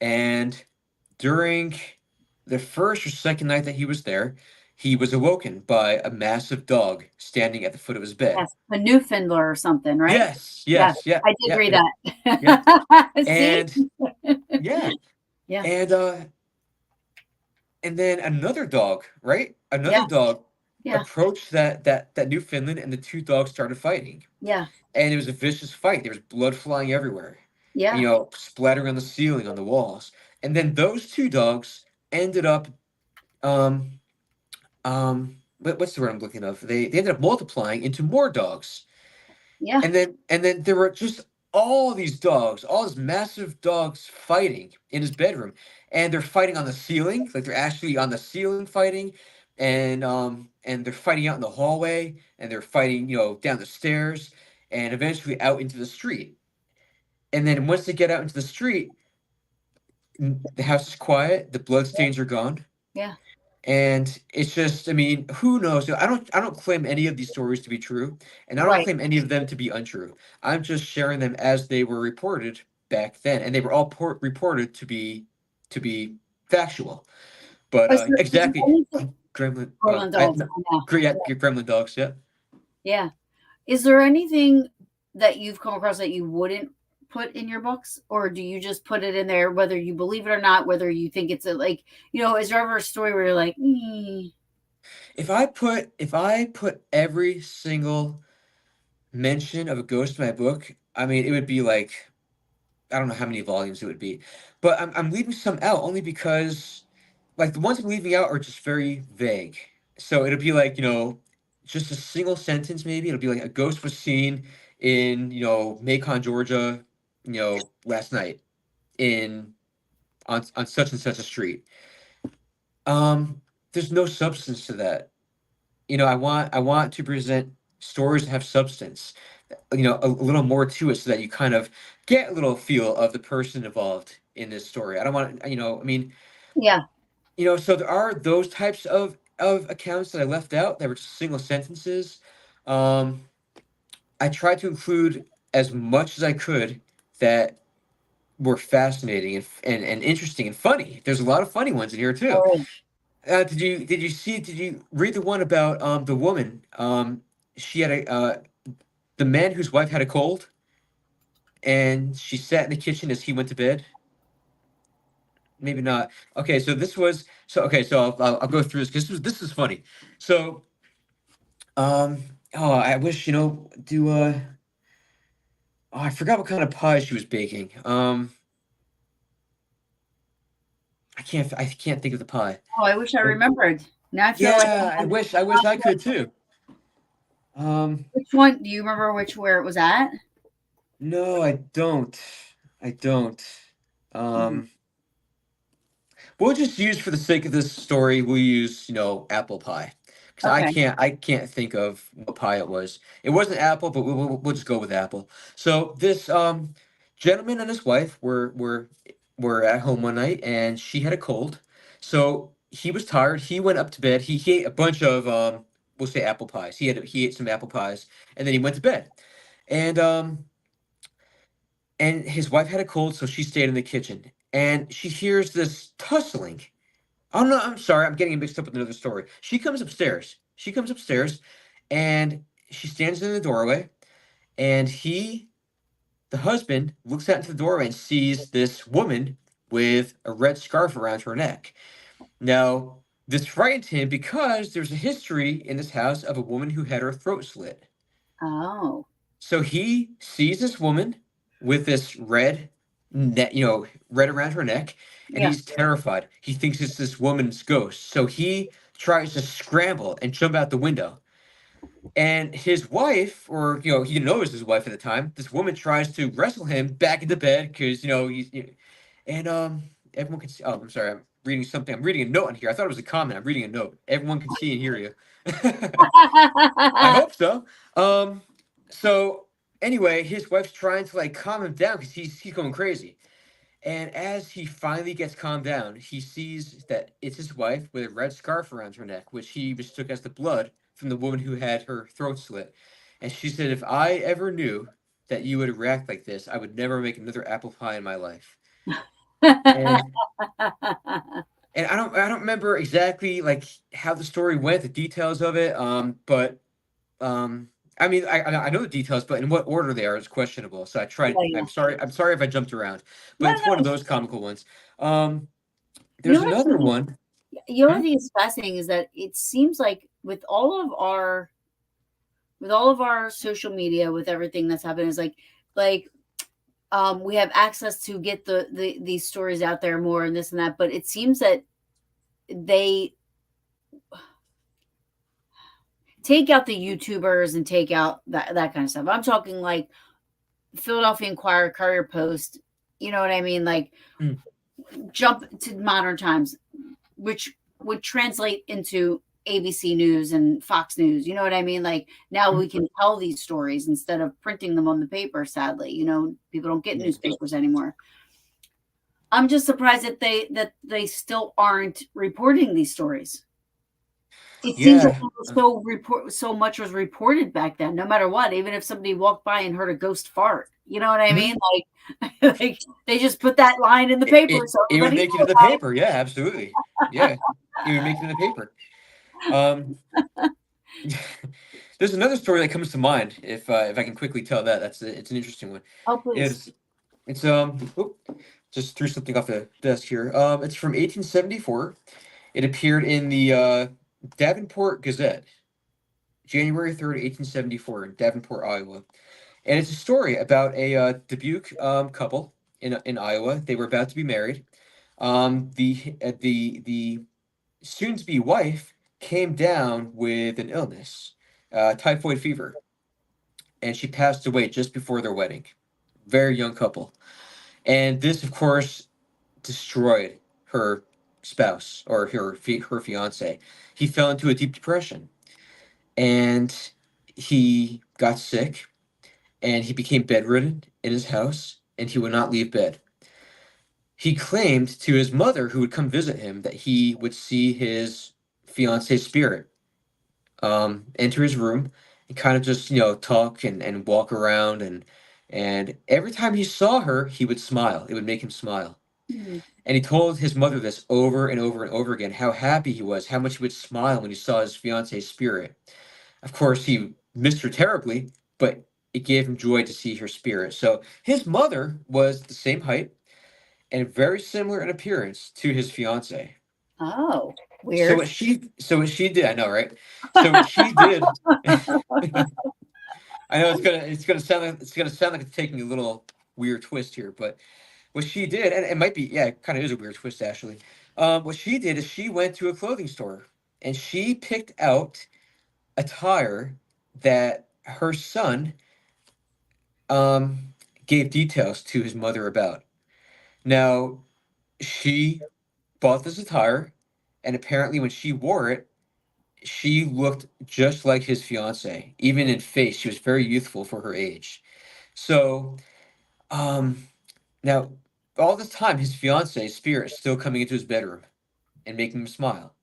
and during the first or second night that he was there, he was awoken by a massive dog standing at the foot of his bed. Yes, a Newfoundland or something, right? Yes, Yeah, yes, yeah, I did yeah, read yeah, yeah. that. See? And yeah, Yeah. and and then another dog, right? Another Yeah. dog Yeah. approached that Newfoundland, and the two dogs started fighting. Yeah. And it was a vicious fight. There was blood flying everywhere, Yeah. splattering on the ceiling, on the walls. And then those two dogs ended up, um, what's the word I'm looking of? They ended up multiplying into more dogs. Yeah. And then there were just all these dogs, all these massive dogs fighting in his bedroom, and they're fighting on the ceiling, like they're actually on the ceiling fighting, and they're fighting out in the hallway, and they're fighting, down the stairs, and eventually out into the street. And then once they get out into the street, the house is quiet, the bloodstains are gone, Yeah. and it's just, I mean, who knows? I don't claim any of these stories to be true, and I don't Right. claim any of them to be untrue. I'm just sharing them as they were reported back then, and they were all reported to be factual. But Is there exactly, anything, gremlin, Portland dogs? Yeah. yeah, gremlin dogs, yeah. Yeah. Is there anything that you've come across that you wouldn't put in your books, or do you just put it in there whether you believe it or not, whether you think it's a, like, is there ever a story where you're like, If I put every single mention of a ghost in my book, I mean, it would be like, I don't know how many volumes it would be, but I'm leaving some out only because, like, the ones I'm leaving out are just very vague. So it'll be like, just a single sentence maybe. It'll be like, a ghost was seen in, Macon, Georgia, last night in on such and such a street. Um, there's no substance to that. I want to present stories that have substance, a little more to it, so that you kind of get a little feel of the person involved in this story. I don't want to, I mean, yeah, so there are those types of accounts that I left out that were just single sentences. Um, I tried to include as much as I could that were fascinating and interesting and funny. There's a lot of funny ones in here too. oh, Did you read the one about the woman? She had the man whose wife had a cold, and she sat in the kitchen as he went to bed. Maybe not. Okay, so this was so. Okay, so I'll go through this because this is funny. So oh, I wish, do oh, I forgot what kind of pie she was baking. I can't think of the pie. I wish I But remembered. Now I feel like yeah, I wish I could too. which one do you remember? Where it was at? No, I don't. I don't. Mhm. Um, we'll just use, for the sake of this story, we'll use, apple pie. Because I Okay. can't I can't think of what pie it was. It wasn't apple, but we'll just go with apple. So this gentleman and his wife were at home one night, and she had a cold. So he was tired. He went up to bed. He ate a bunch of we'll say apple pies. He ate some apple pies, and then he went to bed. And his wife had a cold, so she stayed in the kitchen. And she hears this tussling. Oh no, I'm sorry, I'm getting mixed up with another story. She comes upstairs. She comes upstairs, and she stands in the doorway. And the husband, looks out into the doorway and sees this woman with a red scarf around her neck. Now, this frightened him because there's a history in this house of a woman who had her throat slit. Oh. So he sees this woman with this red around her neck, and Yeah. he's terrified. He thinks it's this woman's ghost. So he tries to scramble and jump out the window. And his wife, or he didn't know it was his wife at the time, this woman tries to wrestle him back into bed because and everyone can see. Oh, I'm sorry, I'm reading something. I'm reading a note on here. I thought it was a comment. I'm reading a note. Everyone can see and hear you. I hope so. Um, so anyway, his wife's trying to, like, calm him down because he's going crazy. And as he finally gets calmed down, he sees that it's his wife with a red scarf around her neck, which he mistook as the blood from the woman who had her throat slit. And she said, "If I ever knew that you would react like this, I would never make another apple pie in my life." And and I don't remember exactly, like, how the story went, the details of it. But um, I mean, I know the details, but in what order they are is questionable. So I tried. Yeah, I'm yeah. sorry. I'm sorry if I jumped around, No, but it's one of no. those comical ones. Um, You there's know what? another one. You know what I Hmm? think is fascinating is that it seems like with all of our social media, with everything that's happening, is like we have access to get these stories out there more and this and that, but it seems that they take out the YouTubers and take out that kind of stuff. I'm talking like Philadelphia Inquirer, Courier Post. You know what I mean? Like Mm. jump to modern times, which would translate into ABC News and Fox News. You know what I mean? Like now Mm. we can tell these stories instead of printing them on the paper. Sadly, people don't get Yeah. newspapers anymore. I'm just surprised that they still aren't reporting these stories. It seems like Yeah. so much was reported back then, no matter what. Even if somebody walked by and heard a ghost fart, you know what I Mhm. mean? Like they just put that line in the It, paper it so it would everybody make it in knew the about it. paper. Yeah, absolutely. Yeah, it would make it in the paper. Um, there's another story that comes to mind. If I can quickly tell that, it's an interesting one. Oh, please. It's just threw something off the desk here. It's from 1874. It appeared in the Davenport Gazette, January 3rd, 1874, in Davenport, Iowa. And it's a story about a Dubuque couple in Iowa. They were about to be married. The soon-to-be wife came down with an illness, typhoid fever, and she passed away just before their wedding. Very young couple, and this, of course, destroyed her spouse or her fiance. He fell into a deep depression, and he got sick, and he became bedridden in his house, and he would not leave bed. He claimed to his mother, who would come visit him, that he would see his fiance's spirit enter his room and kind of just talk and walk around, and every time he saw her, he would smile. It would make him smile. Hmm. And he told his mother this over and over and over again, how happy he was, how much he would smile when he saw his fiance's spirit. Of course, he missed her terribly, but it gave him joy to see her spirit. So his mother was the same height and very similar in appearance to his fiance. Oh, So weird. what she did, I know, right? So what she did, I know it's gonna sound like it's taking a little weird twist here, but what she did, and it might be, yeah, it kind of is a weird twist actually. What she did is she went to a clothing store and she picked out attire that her son um gave details to his mother about. Now, she bought this attire, and apparently when she wore it, she looked just like his fiance. Even in face, she was very youthful for her age. So, um, now all this time, his fiance's spirit is still coming into his bedroom and making him smile.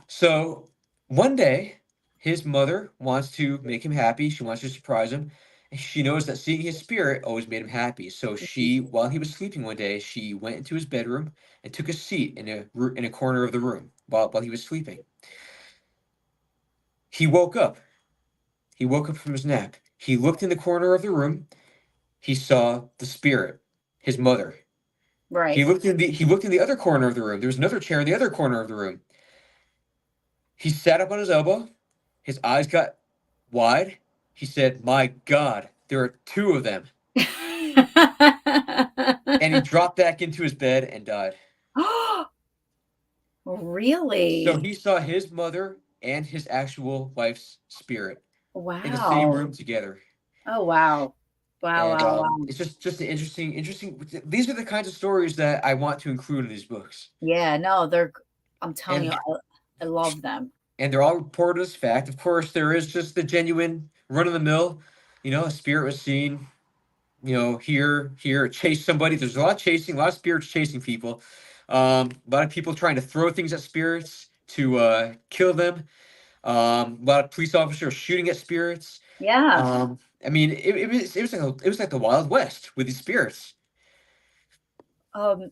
So one day, his mother wants to make him happy. She wants to surprise him. And she knows that seeing his spirit always made him happy. So she, while he was sleeping one day, she went into his bedroom and took a seat in a corner of the room while he was sleeping. He woke up. He woke up from his nap. He looked in the corner of the room. He saw the spirit, his mother. He Right. looked in the he looked in the other corner of the room. There was another chair in the other corner of the room. He sat up on his elbow. His eyes got wide. He said, "My God, there are two of them." And he dropped back into his bed and died. So Really? he saw his mother and his actual wife's spirit in the same Wow. room together. Oh, wow. Wow, And wow, wow. it's just an interesting. These are the kinds of stories that I want to include in these books, Yeah, no, I'm telling you, and I love them. they're all reported as fact. Of course, there is just the genuine run of the mill. A spirit was seen. Here, chase somebody. There's a lot of chasing, a lot of spirits chasing people. A lot of people trying to throw things at spirits to kill them. A lot of police officers shooting at spirits. Yeah. I mean, it was like the Wild West with these spirits. Um,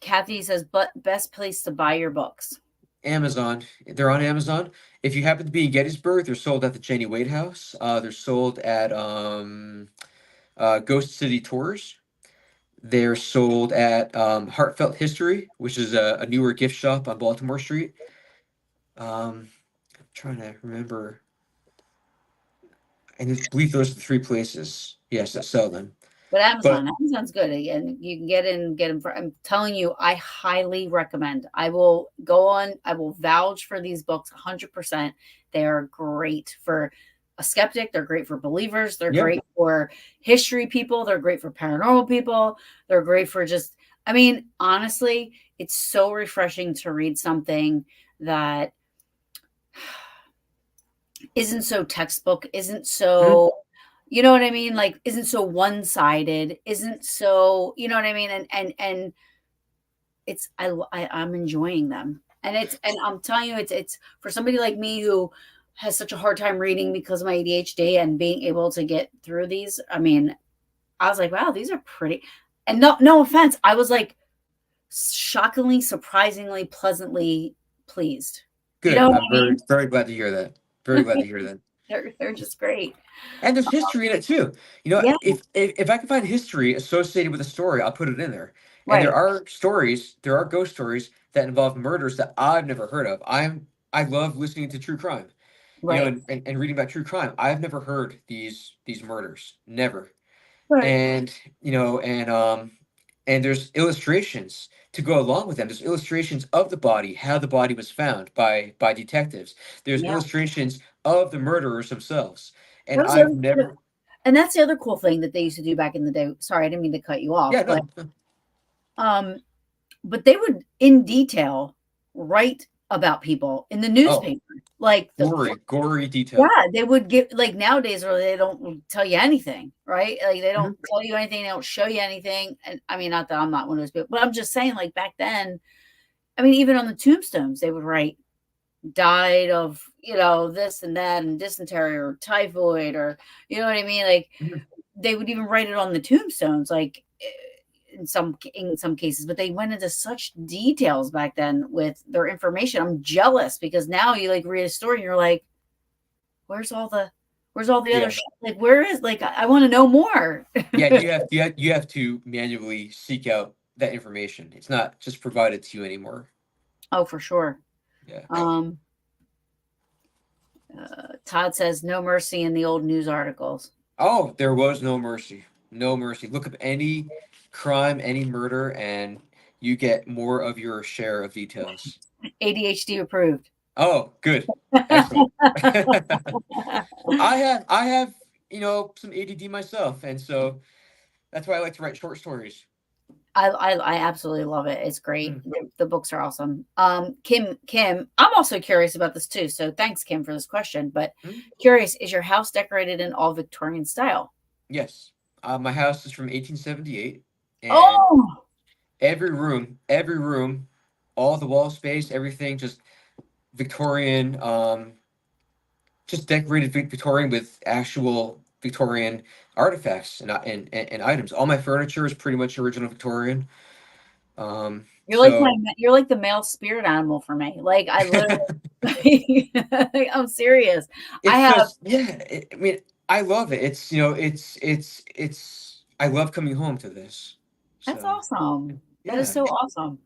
Kathy says, but best place to buy your books. Amazon. They're on Amazon. If you happen to be in Gettysburg, they're sold at the Jenny Wade House. They're sold at Ghost City Tours. They're sold at Heartfelt History, which is a newer gift shop on Baltimore Street. I'm trying to remember. I believe those are the three places, yes, that sell them. But But Amazon's good. Again, you can get them for, I'm telling you, I highly recommend. I will go on, I will vouch for these books 100%. They are great for a skeptic, they're great for believers, they're yeah, great for history people, they're great for paranormal people, they're great for just, I mean, honestly, it's so refreshing to read something that isn't so textbook, isn't mhm, so, you know what I mean? Like, isn't so one-sided, isn't so, you know what I mean? And it's I'm enjoying them. And and I'm telling you, it's for somebody like me who has such a hard time reading because of my ADHD and being able to get through these. I mean, I was like, wow, these are pretty. And no offense, I was like shockingly, surprisingly, pleasantly pleased. You know good. what I'm I very mean? very glad to hear that. Very glad to hear that. They're just great. And there's history in it too. You know, Yeah, if I can find history associated with a story, I'll put it in there. And right, there are ghost stories that involve murders that I've never heard of. I love listening to true crime. You know, right, and reading about true crime. I've never heard these murders. Never. right. And you know, and there's illustrations to go along with them. There's illustrations of the body, how the body was found by detectives. There's Yeah. illustrations of the murderers themselves. And That was the I've other, never and that's the other cool thing that they used to do back in the day. Sorry, I didn't mean to cut you off, yeah, no. um, but they would in detail write about people in the Oh, newspaper, like gory detail. yeah, they would give like nowadays where they don't tell you anything, right? Like they don't Mhm. tell you anything, they don't show you anything. And I mean, not that I'm not one of those people, but I'm just saying, like back then, I mean, even on the tombstones, they would write died of, this and that and dysentery or typhoid or you know what I mean? Like Mhm. they would even write it on the tombstones, like in some cases, but they went into such details back then with their information. I'm jealous because now you like read a story and you're like, where's all the other Yeah. shit? Like where is like I want to know more. Yeah, you have to manually seek out that information. It's not just provided to you anymore. Oh, for sure. Yeah. Um Todd says no mercy in the old news articles. Oh, there was no mercy. No mercy. Look up any crime, any murder, and you get more of your share of details. ADHD approved. Oh, good. Excellent. I have, you know, some ADD myself, and so that's why I like to write short stories. I absolutely love it. It's great. Mm, The books are awesome. Kim, I'm also curious about this too. So thanks, Kim, for this question. But mm. curious, is your house decorated in all Victorian style? Yes. My house is from 1878, and Oh, every room, all the wall space, everything, just Victorian, just decorated Victorian with actual Victorian artifacts and items. All my furniture is pretty much original Victorian. So you're like the male spirit animal for me. Like I literally, I'm serious. I it's have. just yeah. I mean, I love it. It's you know, it's. I love coming home to this. That's So awesome. That is yeah. so awesome.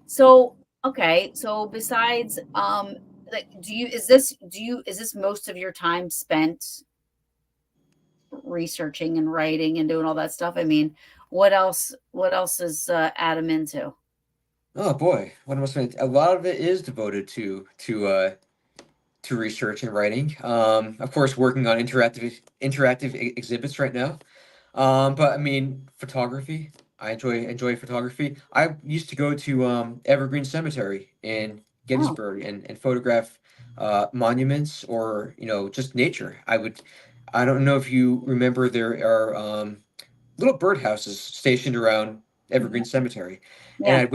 So okay. So besides, like, is this most of your time spent researching and writing and doing all that stuff? I mean, what else is Adam into? Oh boy, what am I saying? A lot of it is devoted to research and writing. Of course, working on interactive exhibits right now. But I mean, photography. I enjoy photography. I used to go to Evergreen Cemetery in Oh, Gettysburg and photograph monuments or you know just nature. I don't know if you remember there are little birdhouses stationed around Evergreen mhm, Cemetery, and yeah, I'd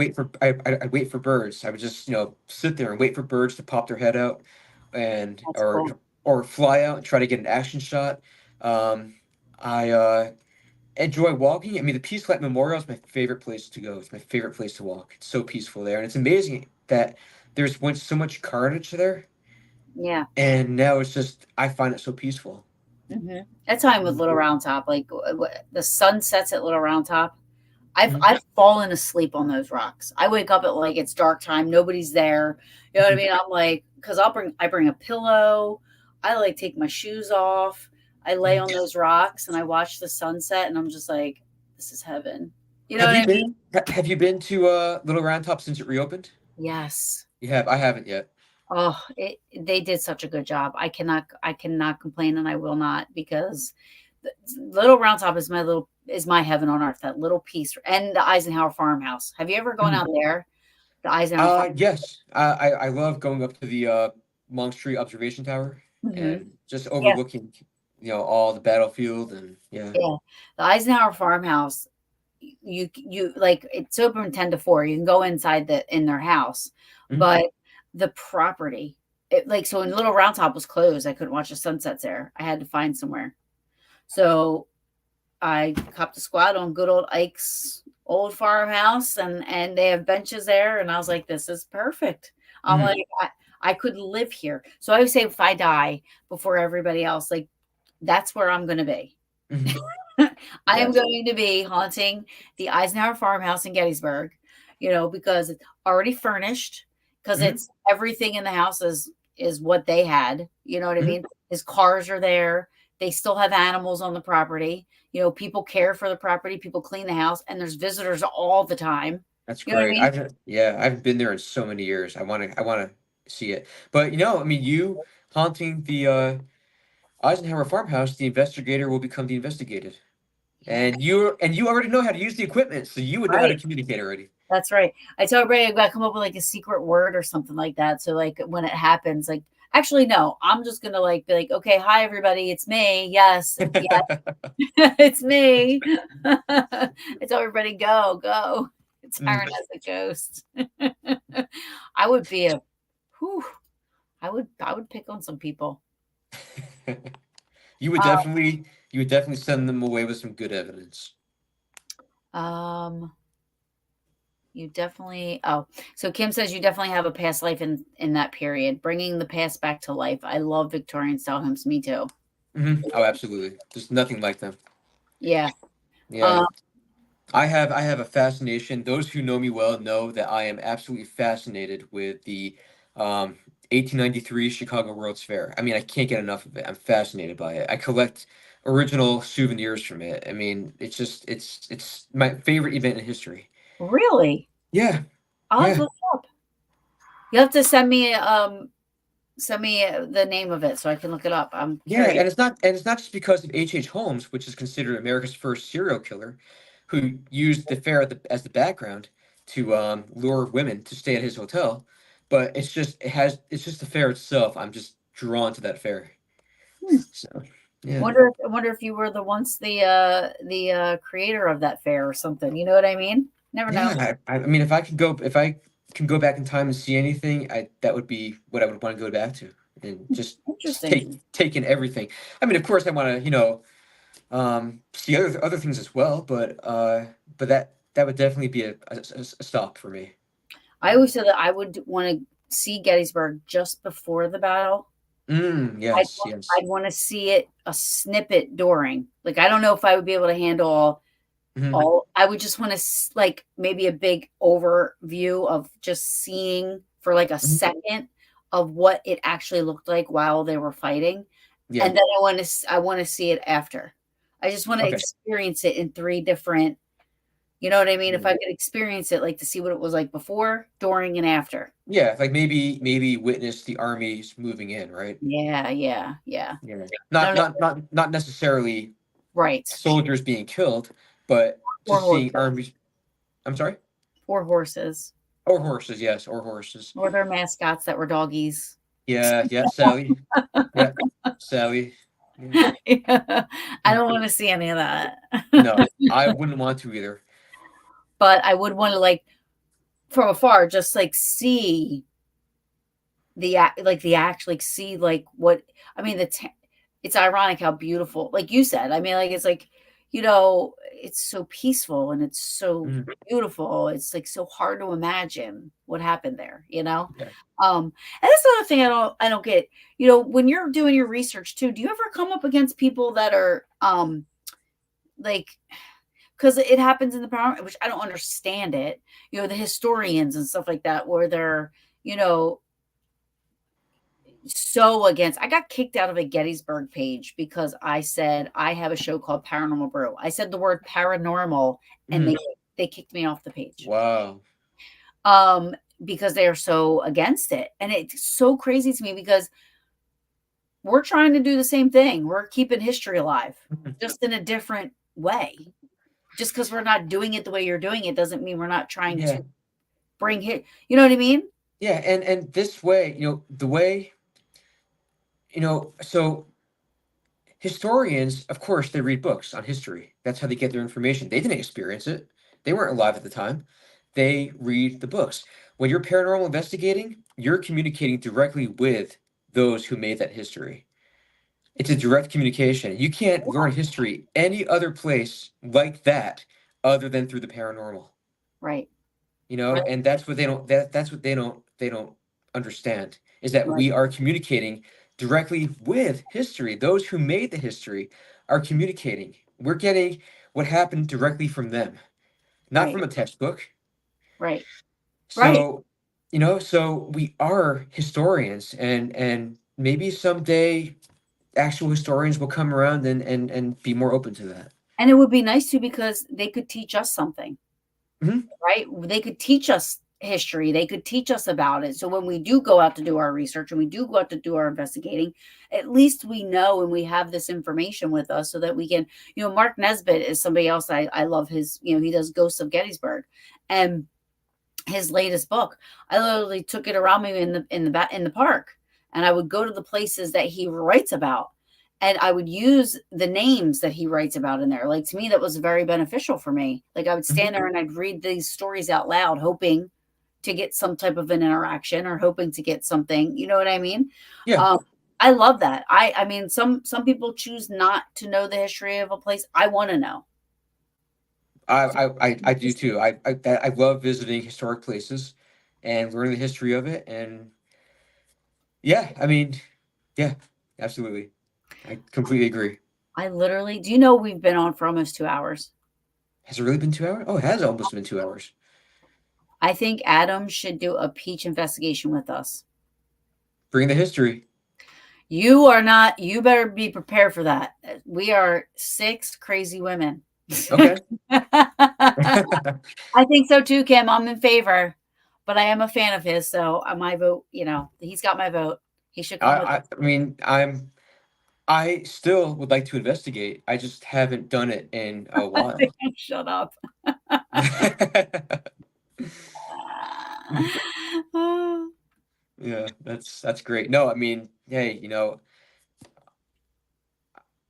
wait for birds. I would just you know sit there and wait for birds to pop their head out, and that's cool. or fly out and try to get an action shot. I enjoy walking. I mean, the Peace Flight Memorial is my favorite place to go. It's my favorite place to walk. It's so peaceful there, and it's amazing that there's once so much carnage there, Yeah. and now it's just I find it so peaceful. That's how I'm with Little Round Top. Like the sun sets at Little Round Top. Mhm. I've fallen asleep on those rocks. I wake up at like it's dark time, nobody's there. You know what I Mhm. mean? I'm like, because I bring a pillow. I like take my shoes off. I lay Mhm. on those rocks and I watch the sunset, and I'm just like, this is heaven. You know Have what you I mean? been have you been to Little Round Top since it reopened? Yes. You have. I haven't yet. Oh, they did such a good job. I cannot complain, and I will not, because the Little Round Top is my heaven on earth. That little piece, and the Eisenhower farmhouse. Have you ever gone Mhm. out there? The Eisenhower farm. Yes. I love going up to the Monk Street Observation Tower Hmm. and just Yeah, overlooking, all the battlefield and yeah. yeah. The Eisenhower farmhouse. You like it's open 10 to 4. You can go inside in their house, Mhm. but the property. Like so, when Little Round Top was closed, I couldn't watch the sunsets there. I had to find somewhere. So I copped a squat on good old Ike's old farmhouse, and they have benches there, and I was like, this is perfect. I'm Mhm. like, I could live here. So I would say if I die before everybody else, like that's where I'm going to be. Mhm. I am Yes. going to be haunting the Eisenhower farmhouse in Gettysburg, because it's already furnished, because Mhm. it's everything in the house is what they had. You know what I Mhm. mean? His cars are there. They still have animals on the property. People care for the property, people clean the house, and there's visitors all the time. That's You know what I great. mean? I've been there in so many years. I want to see it. But I mean, you haunting the Eisenhower farmhouse, the investigator will become the investigated. Yeah, And you already know how to use the equipment, so you would know how to right. communicate already. That's right. I tell everybody I got to come up with like a secret word or something like that. So like when it happens, like actually no, I'm just gonna like be like, okay, hi everybody, it's me. Yes, yes, it's me. I tell everybody go, go. It's Mm. Aaron as a ghost. I would be a whew, I would pick on some people. You would definitely you would definitely send them away with some good evidence. Um You definitely so Kim says you definitely have a past life in that period, bringing the past back to life. I love Victorian style homes. Me too. Oh, absolutely. There's nothing like them. Yeah. Yeah. Um, I have a fascination. Those who know me well know that I am absolutely fascinated with the um 1893 Chicago World's Fair. I mean, I can't get enough of it. I'm fascinated by it. I collect original souvenirs from it. I mean, it's my favorite event in history. really? Yeah. I'll have to Yeah. look it up. You have to send me the name of it so I can look it up. I'm Yeah, curious. and it's not just because of H. Holmes, which is considered America's first serial killer, who used the fair as the background to lure women to stay at his hotel, but it's just the fair itself. I'm just drawn to that fair. Hmm. So yeah, I wonder if you were the creator of that fair or something. You know what I mean? Never know. yeah. I mean, if I can go back in time and see anything, that would be what I would want to go back to and just Interesting. take in everything. I mean, of course, I want to see other things as well, but that would definitely be a stop for me. I always said that I would want to see Gettysburg just before the battle. I'd Yes, wa yes. I'd wanna see it a snippet during. Like, I don't know if I would be able to handle Hmm. all I would just wanna like, maybe a big overview of just seeing for, like, a second of what it actually looked like while they were fighting, Yeah. and then I wanna see it after. I just wanna Okay. experience it in 3 different you know what I mean? If I Mm. could experience it, like, to see what it was like before, during, and after. Yeah, like maybe witness the armies moving in, right? Yeah, yeah, yeah. Yeah. I Not don't know. not not not necessarily Right. soldiers being killed, but Or just seeing horses. armies. I'm sorry? Or horses. Or horses, yes, or horses. Or their mascots that were doggies. Yeah, yeah, Sally. Yeah, Sally. Yeah. Yeah. I Mm. don't wanna see any of that. No, I wouldn't want to either. But I would wanna, like, from afar, just, like, see the act like, see, like, what I mean, it's ironic how beautiful like you said, I mean, like, it's like, it's so peaceful and it's so Mhm. beautiful. It's, like, so hard to imagine what happened there, you know? Yeah. And that's another thing I don't get. When you're doing your research too, do you ever come up against people that are, like because it happens in the power, which I don't understand it. The historians and stuff like that, where they're, you know, so against. I got kicked out of a Gettysburg page because I said I have a show called Paranormal Brew. I said the word paranormal, and Mhm. they kicked me off the page. Wow. Um, because they are so against it, and it's so crazy to me because we're trying to do the same thing. We're keeping history alive, Mhm. just in a different way. Just because we're not doing it the way you're doing it doesn't mean we're not trying Yeah. to bring it. You know what I mean? Yeah, and this way, the way, so historians, of course, they read books on history. That's how they get their information. They didn't experience it. They weren't alive at the time. They read the books. When you're paranormal investigating, you're communicating directly with those who made that history. It's a direct communication. You can't learn history any other place like that other than through the paranormal. Right. And that's what they don't understand, is that Right. we are communicating directly with history. Those who made the history are communicating. We're getting what happened directly from them, not Right. from a textbook. Right. Right. So we are historians, and maybe someday actual historians will come around and be more open to that. And it would be nice too because they could teach us something, Mhm. right? They could teach us history. They could teach us about it. So when we do go out to do our research and we do go out to do our investigating, at least we know and we have this information with us so that we can, Mark Nesbitt is somebody else. I love his, he does Ghosts of Gettysburg, and his latest book, I literally took it around me in the park, and I would go to the places that he writes about, and I would use the names that he writes about in there. Like, to me, that was very beneficial for me. Like, I would stand Mhm. there and I'd read these stories out loud, hoping to get some type of an interaction or hoping to get something. You know what I mean? Yeah. Um, I love that. I mean, some people choose not to know the history of a place. I want to know. I do too. I love visiting historic places and learning the history of it. And yeah, I mean, yeah, absolutely. I completely agree. I literally, do you know we've been on for almost 2 hours? Has it really been 2 hours? Oh, it has almost been 2 hours. I think Adam should do a peach investigation with us. Bring the history. You are not, you better be prepared for that. We are six crazy women. Okay. I think so too, Kim. I'm in favor, but I am a fan of his. So my vote, he's got my vote. He should come with I mean, I still would like to investigate. I just haven't done it in a us. while. Shut up. Yeah, that's great. No, I mean, hey,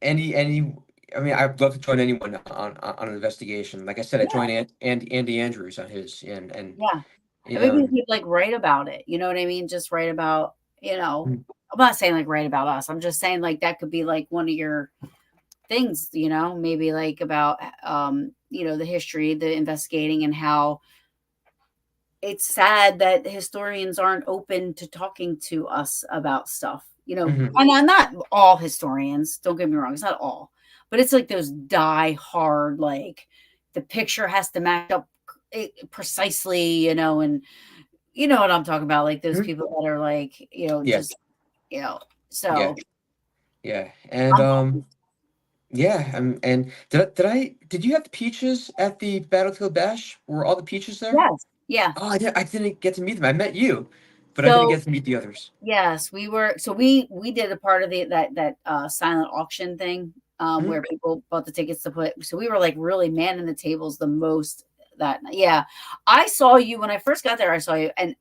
any I mean, I'd love to join anyone on an investigation. Like I said, I Yeah. joined Andy Andrews on his, and Yeah. you And maybe know, we could like write about it. You know what I mean? Just write about, mm, I'm not saying like write about us. I'm just saying like that could be like one of your things, maybe like about the history, the investigating, and how it's sad that historians aren't open to talking to us about stuff. mhm. And I'm not all historians, don't get me wrong, it's not all, but it's like those die hard, like the picture has to match up precisely, and you know what I'm talking about, like those Mhm. people that are like, Yeah, just, yeah, so yeah, and I'm, yeah, and did you have the peaches at the Battlefield Bash? Were all the peaches there? yes, yeah. Oh, I didn't get to meet them. I met you, but I didn't So get to meet the others. yes, we were. So we did a part of that silent auction thing, Mhm. where people bought the tickets to put. So we were like really manning the tables the most that night. Yeah, I saw you when I first got there. I saw you, and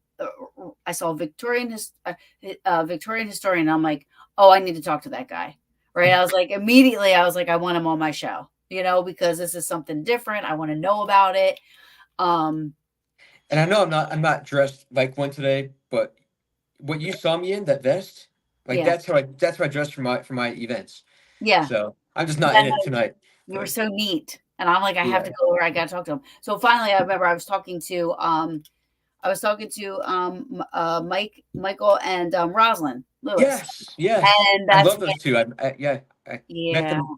I saw Victorian historian. And I'm like, oh, I need to talk to that guy. Right? I was like, immediately, I was like, I want him on my show. Because this is something different. I want to know about it. Um, And I know I'm not dressed like one today, but what you saw me in, that vest, like yeah, that's how I dress for my events. yeah. So I'm just not Yeah, in it tonight. you were But so neat. And I'm like, I have to yeah. go over. I got to talk to him. So finally, I remember I was talking to Michael, and Rosalind Lewis. Yes, yes. And I that's love those when, two. Yeah, I met yeah. them,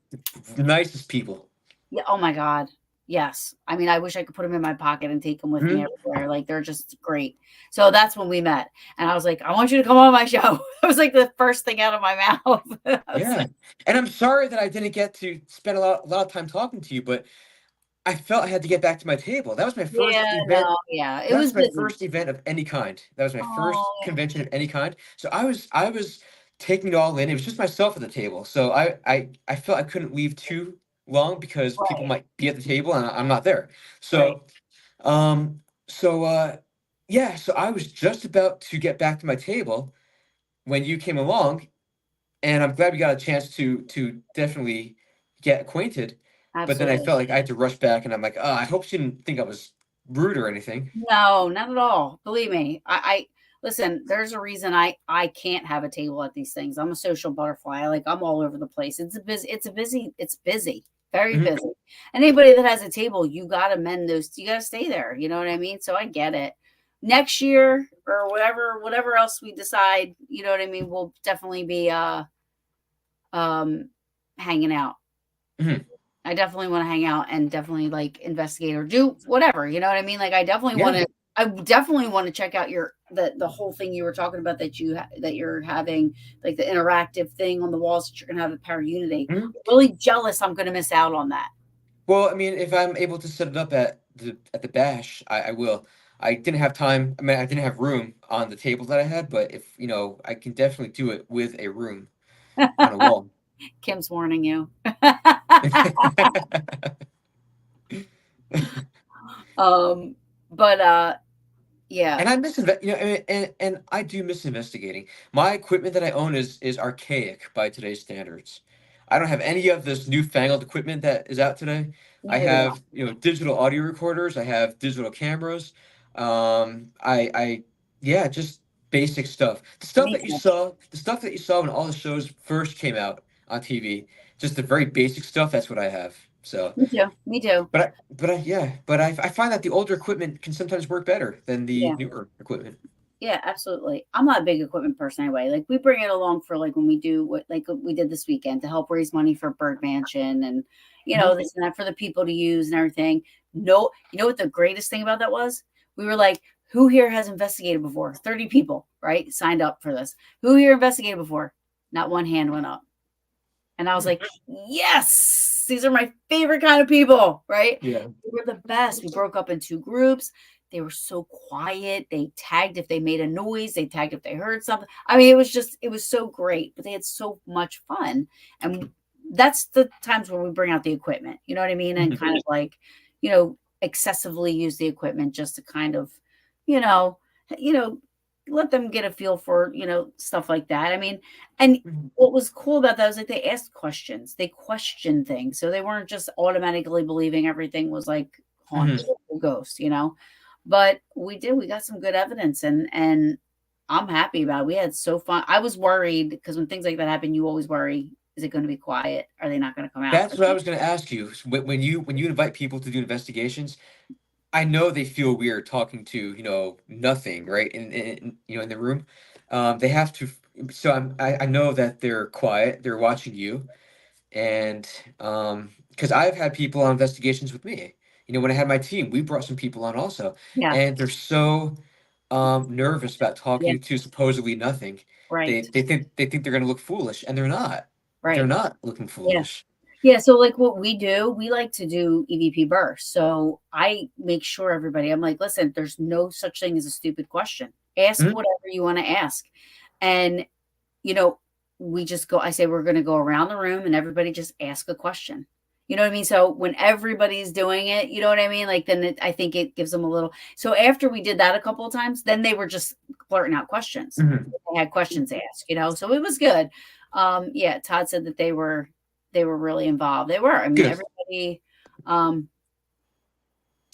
the nicest people. Yeah. Oh my God. Yes. I mean, I wish I could put them in my pocket and take them with me Mhm. everywhere. Like, they're just great. So that's when we met. And I was like, I want you to come on my show. It was like the first thing out of my mouth. I was Yeah, like, and I'm sorry that I didn't get to spend a lot of time talking to you, but I felt I had to get back to my table. That was my yeah, first event. no, yeah. It was That's my busy. first event of any kind. That was my first Oh, convention of any kind. So I was taking it all in. It was just myself at the table. So I felt I couldn't leave too long because people right, might be at the table and I'm not there. right. So um so yeah, so I was just about to get back to my table when you came along, and I'm glad we got a chance to definitely get acquainted. But then I Absolutely. felt like I had to rush back, and I'm like, oh, I hope she didn't think I was rude or anything. No, not at all. Believe me. I listen, there's a reason I can't have a table at these things. I'm a social butterfly. Like, I'm all over the place. It's busy. Very Mhm. busy. And anybody that has a table, you gotta mend those, you gotta stay there. You know what I mean? So I get it. Next year or whatever else we decide, you know what I mean, we'll definitely be um hanging out. Mhm. I definitely wanna hang out and definitely, like, investigate or do whatever, you know what I mean? Like, Yeah. I definitely wanna check out your the whole thing you were talking about that you're having, like, the interactive thing on the walls that you're gonna have at Power Unity. Mhm. Really jealous I'm gonna miss out on that. Well, I mean, if I'm able to set it up at the bash, I will. I didn't have time. I mean, I didn't have room on the table that I had, but if I can definitely do it with a room on a wall. Kim's warning you. Um, but, yeah. And I and I do miss investigating. My equipment that I own is archaic by today's standards. I don't have any of this newfangled equipment that is out today. I Neither do I. have, digital audio recorders. I have digital cameras. I yeah, just basic stuff. Me too. The stuff that you saw when all the shows first came out on TV, just the very basic stuff. That's what I have. So. Me too. Me too. But I find that the older equipment can sometimes work better than the Yeah. newer equipment. Yeah, absolutely. I'm not a big equipment person anyway. Like, we bring it along for, like, when we do what, like, we did this weekend to help raise money for Bird Mansion and, Mhm. this and that for the people to use and everything. No, you know what the greatest thing about that was? We were like, who here has investigated before? 30 people, right? Signed up for this. Who here investigated before? Not one hand went up. And I was Hmm. like, yes, these are my favorite kind of people, right? Yeah. They were the best. We broke up in two groups. They were so quiet. They tagged if they made a noise, they tagged if they heard something. I mean, it was so great, but they had so much fun. And that's the times where we bring out the equipment, you know what I mean? And Mhm. kind of like, excessively use the equipment just to kind of, you know, you know, let them get a feel for, stuff like that. I mean, and Mhm. what was cool about that was like they asked questions. They questioned things. So they weren't just automatically believing everything was like haunted Mhm. or ghost. But we got some good evidence and I'm happy about it. We had so fun. I was worried because when things like that happen, you always worry, is it going to be quiet? Are they not going to come out? That's what I was going to ask you. When you invite people to do investigations, I know they feel weird talking to nothing, right? In the room, they have to. So I know that they're quiet. They're watching you, and because I've had people on investigations with me. When I had my team, we brought some people on also, Yeah. and they're so nervous about Yeah. talking to supposedly nothing. They Right. they think they think they're gonna look foolish, and they're not. They're Right. not looking Yeah. foolish. Yeah, so like what we do, we like to do EVP bursts. So I make sure everybody, I'm like, listen, there's no such thing as a stupid question. Ask Mhm. whatever you want to ask. And, you know, I say we're going to go around the room and everybody just ask a question. You know what I mean? So when everybody's doing it, you know what I mean? Like, then I think it gives them a little. So after we did that a couple of times, then they were just blurting out questions. Mhm. They had questions asked. So it was good. Yeah, Todd said that they were really involved. They were. I mean, Good. everybody, um,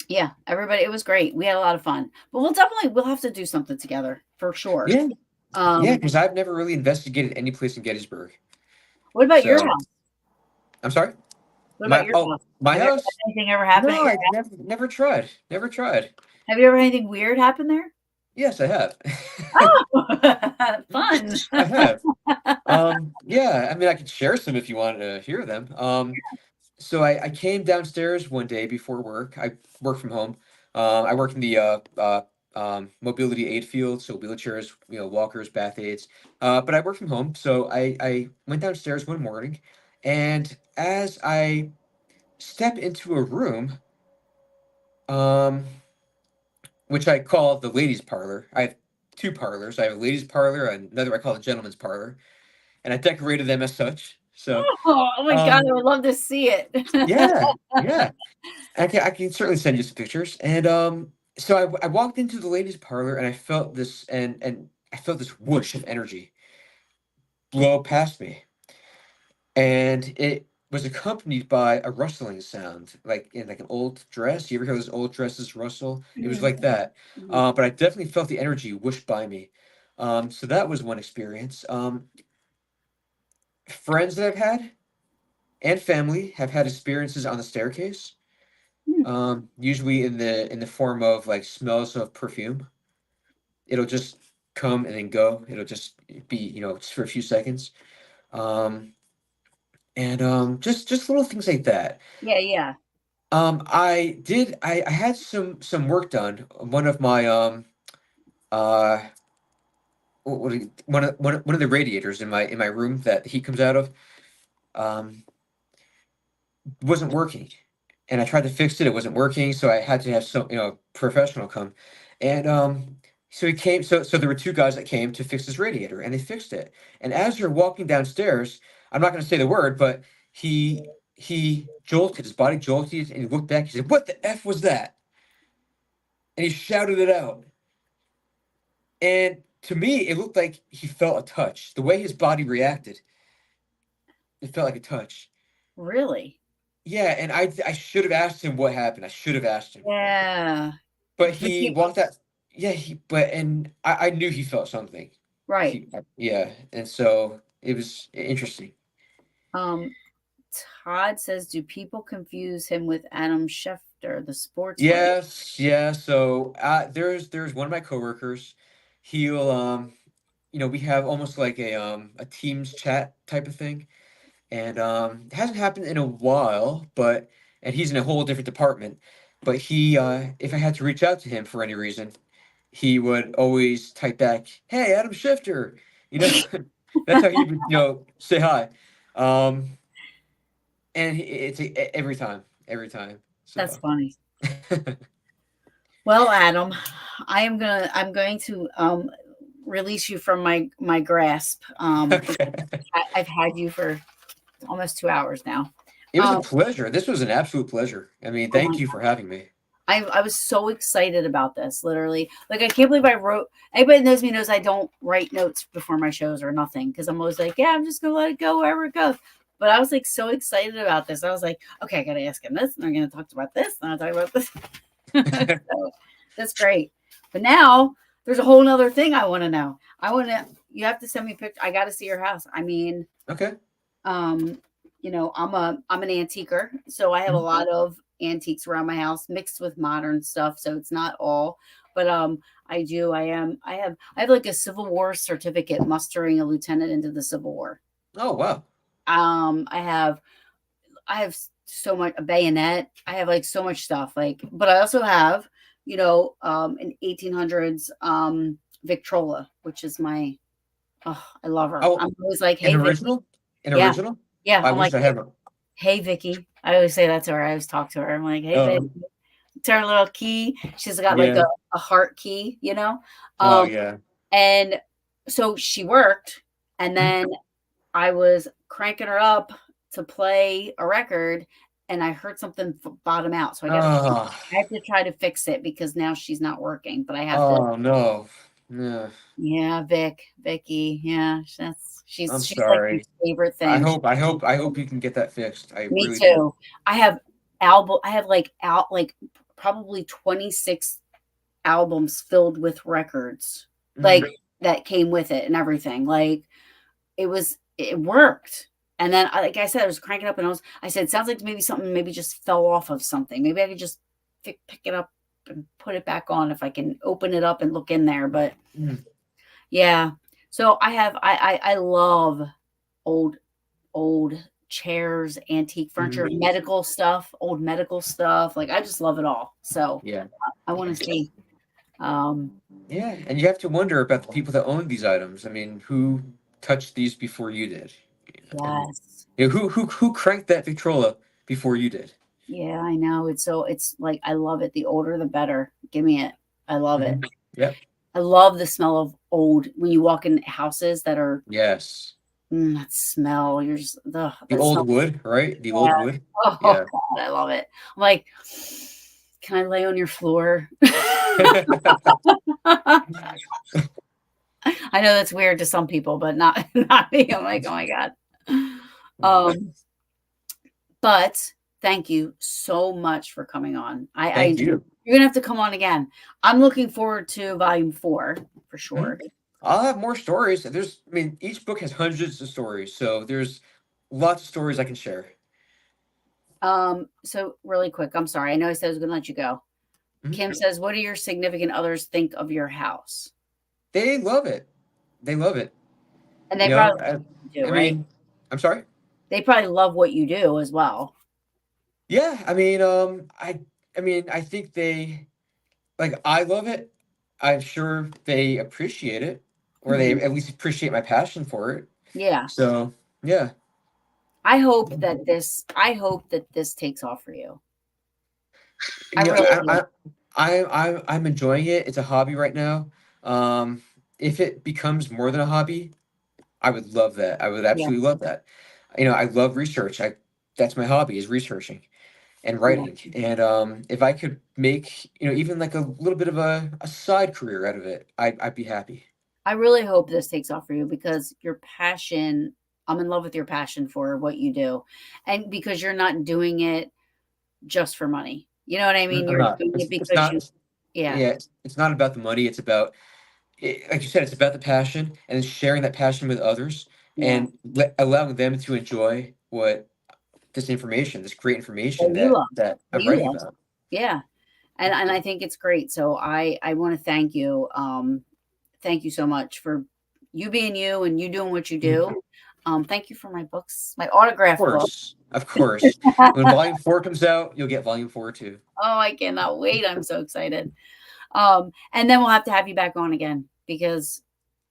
yeah, everybody. It was great. We had a lot of fun. But we'll have to do something together for sure. Yeah, yeah. Um, Because I've never really investigated any place in Gettysburg. what about your So house? I'm sorry. What about your house? My Have you ever had house. anything ever happen at No, your I've never tried. Never tried. Have you ever had anything weird happen there? Yes, I have. Oh, fun. I have. Yeah, I mean, I could share some if you want to hear them. So I came downstairs one day before work. I work from home. I work in the mobility aid field, so wheelchairs, walkers, bath aids. But I work from home, so I went downstairs one morning, and as I step into a room, um, which I call the ladies' parlor. I have two parlors. I have a ladies' parlor and another I call the gentleman's parlor, and I decorated them as such. So, Oh my God, I um, would love to see it. yeah, yeah. I can certainly send you some pictures. And so I walked into the ladies' parlor and I felt this and I felt this whoosh of energy blow past me. And it was accompanied by a rustling sound, like in like an old dress. You ever hear those old dresses rustle? It was Mhm, like that. mhm, But I definitely felt the energy whoosh by me. So that was one experience. Friends that I've had and family have had experiences on the staircase. mhm. Usually in the form of like smells of perfume. It'll just come and then go. It'll just be, just for a few seconds. Um, and just little things like that. Yeah, yeah. I had some work done. One of my uh one of the radiators in my room that the heat comes out of um wasn't working. And I tried to fix it, it wasn't working, so I had to have some, professional come. And so he came so there were two guys that came to fix this radiator and they fixed it. And as you're walking downstairs, I'm not gonna say the word, but he jolted, his body jolted, and he looked back, he said, "What the F was that?" And he shouted it out. And to me, it looked like he felt a touch. The way his body reacted, it felt like a touch. Really? Yeah, and I should have asked him what happened. I should have asked him. Yeah. But he Vicky, walked out. Yeah, and I knew he felt something. right. Yeah, and so it was interesting. Um, Todd says, do people confuse him with Adam Schefter, the sports writer? Yes, yeah. So there's one of my coworkers. He'll we have almost like a Teams chat type of thing, and it hasn't happened in a while, but and he's in a whole different department. But he, if I had to reach out to him for any reason, he would always type back, "Hey, Adam Shifter," you know. That's how he would, say hi. Um, and every time, every time. That's So, funny. Well, Adam, I'm going to release you from my grasp. okay. I've had you for almost 2 hours now. It was a Um, pleasure. This was an absolute pleasure. I mean, oh my thank you for having me. I was so excited about this, literally. Like, I can't believe I wrote. Anybody that knows me knows I don't write notes before my shows or nothing because I'm always like, yeah, I'm just gonna let it go wherever it goes. But I was like so excited about this. I was like, okay, I gotta ask him this, and I'm gonna talk about this, and I'll talk about this. So that's great. But now there's a whole nother thing I want to know. You have to send me pictures. I got to see your house. I mean, Okay. um, I'm an antiquer, so I have a Mhm. lot of antiques around my house mixed with modern stuff. So it's not all, but I have like a Civil War certificate mustering a lieutenant into the Civil War. Oh, wow. I have so much a bayonet. I have like so much stuff. Like, but I also have, an 1800s Victrola, which is my oh, I love her. Oh, I'm always like, an hey Vicky. original? An Yeah. original? Yeah. I I'm wish like, I had one. hey Vicky. I always say that to her. I always talk to her. I'm like, hey Vicky. Oh, Turn a little key. She's got like yeah. a heart key. Oh, Um, yeah. and so she worked, and Mhm. then I was cranking her up to play a record, and I heard something bottom out. So Oh, I have to try to fix it because now she's not working. But I have to. oh no. Yeah. Yeah, Vicky. Yeah, I'm she's like my sorry. favorite I thing. hope I hope I hope you can get that fixed. I Me really do. too. I have like probably 26 albums filled with records, like, Mm. that came with it and everything. Like, it worked. And then, like I said, I was cranking up and I said, "Sounds like maybe something maybe just fell off of something. Maybe I could just pick it up and put it back on if I can open it up and look in there." But Mm. yeah. So I love old old chairs, antique furniture, Mhm. medical stuff, old medical stuff. Like I just love it all. So Yeah. I want to see. Um, Yeah, and you have to wonder about the people that own these items. I mean, who touched these before you did? And yes. who cranked that Victrola before you did? Yeah, I know. It's like I love it. The older the better. Give me it. I love it. Mhm. Yep. I love the smell of old when you walk in houses that are Yes. that smell. You're just The that old smell. wood, right? The Yeah. old wood. Oh Yeah. God, I love it. I'm like, can I lay on your floor? I know that's weird to some people, but not not me. I'm like, oh my God. Um, but thank you so much for coming on. I Thank enjoyed. you. You're gonna have to come on again. I'm looking forward to volume 4 for Mhm. sure. I'll have more stories. I mean, each book has hundreds of stories, so there's lots of stories I can share. So really quick, I'm sorry. I know I said I was gonna let you go. Mhm. Kim says, "What do your significant others think of your house?" They love it. They love it. And You they know, probably do, I right? mean, I'm sorry. They probably love what you do as well. Yeah, I mean, I think they like I love it. I'm sure they appreciate it, or they Mhm. at least appreciate my passion for it. Yeah. So yeah, I hope that this takes off for you. I you know, really do. I'm enjoying it. It's a hobby right now. Um, if it becomes more than a hobby, I would love that. I would Yeah. absolutely love that. You know, I love research. I That's my hobby is researching and Yeah. writing. And if I could make, even like a little bit of a side career out of it, I'd be happy. I really hope this takes off for you because your passion, I'm in love with your passion for what you do. And because you're not doing it just for money. You know what I mean? I'm You're not. doing it It's because not. you yeah. Yeah, it's not about the money. It's about, like you said, it's about the passion and sharing that passion with others Yeah. and allowing them to enjoy this great information That you love. that That I'm you writing love. about. Yeah. And I think it's great. So I want to thank you. Thank you so much for you being you and you doing what you Mhm. do. Thank you for my books, my Of autograph book. course, of course. When volume four comes out, you'll get volume four too. Oh, I cannot wait. I'm so excited. And then we'll have to have you back on again because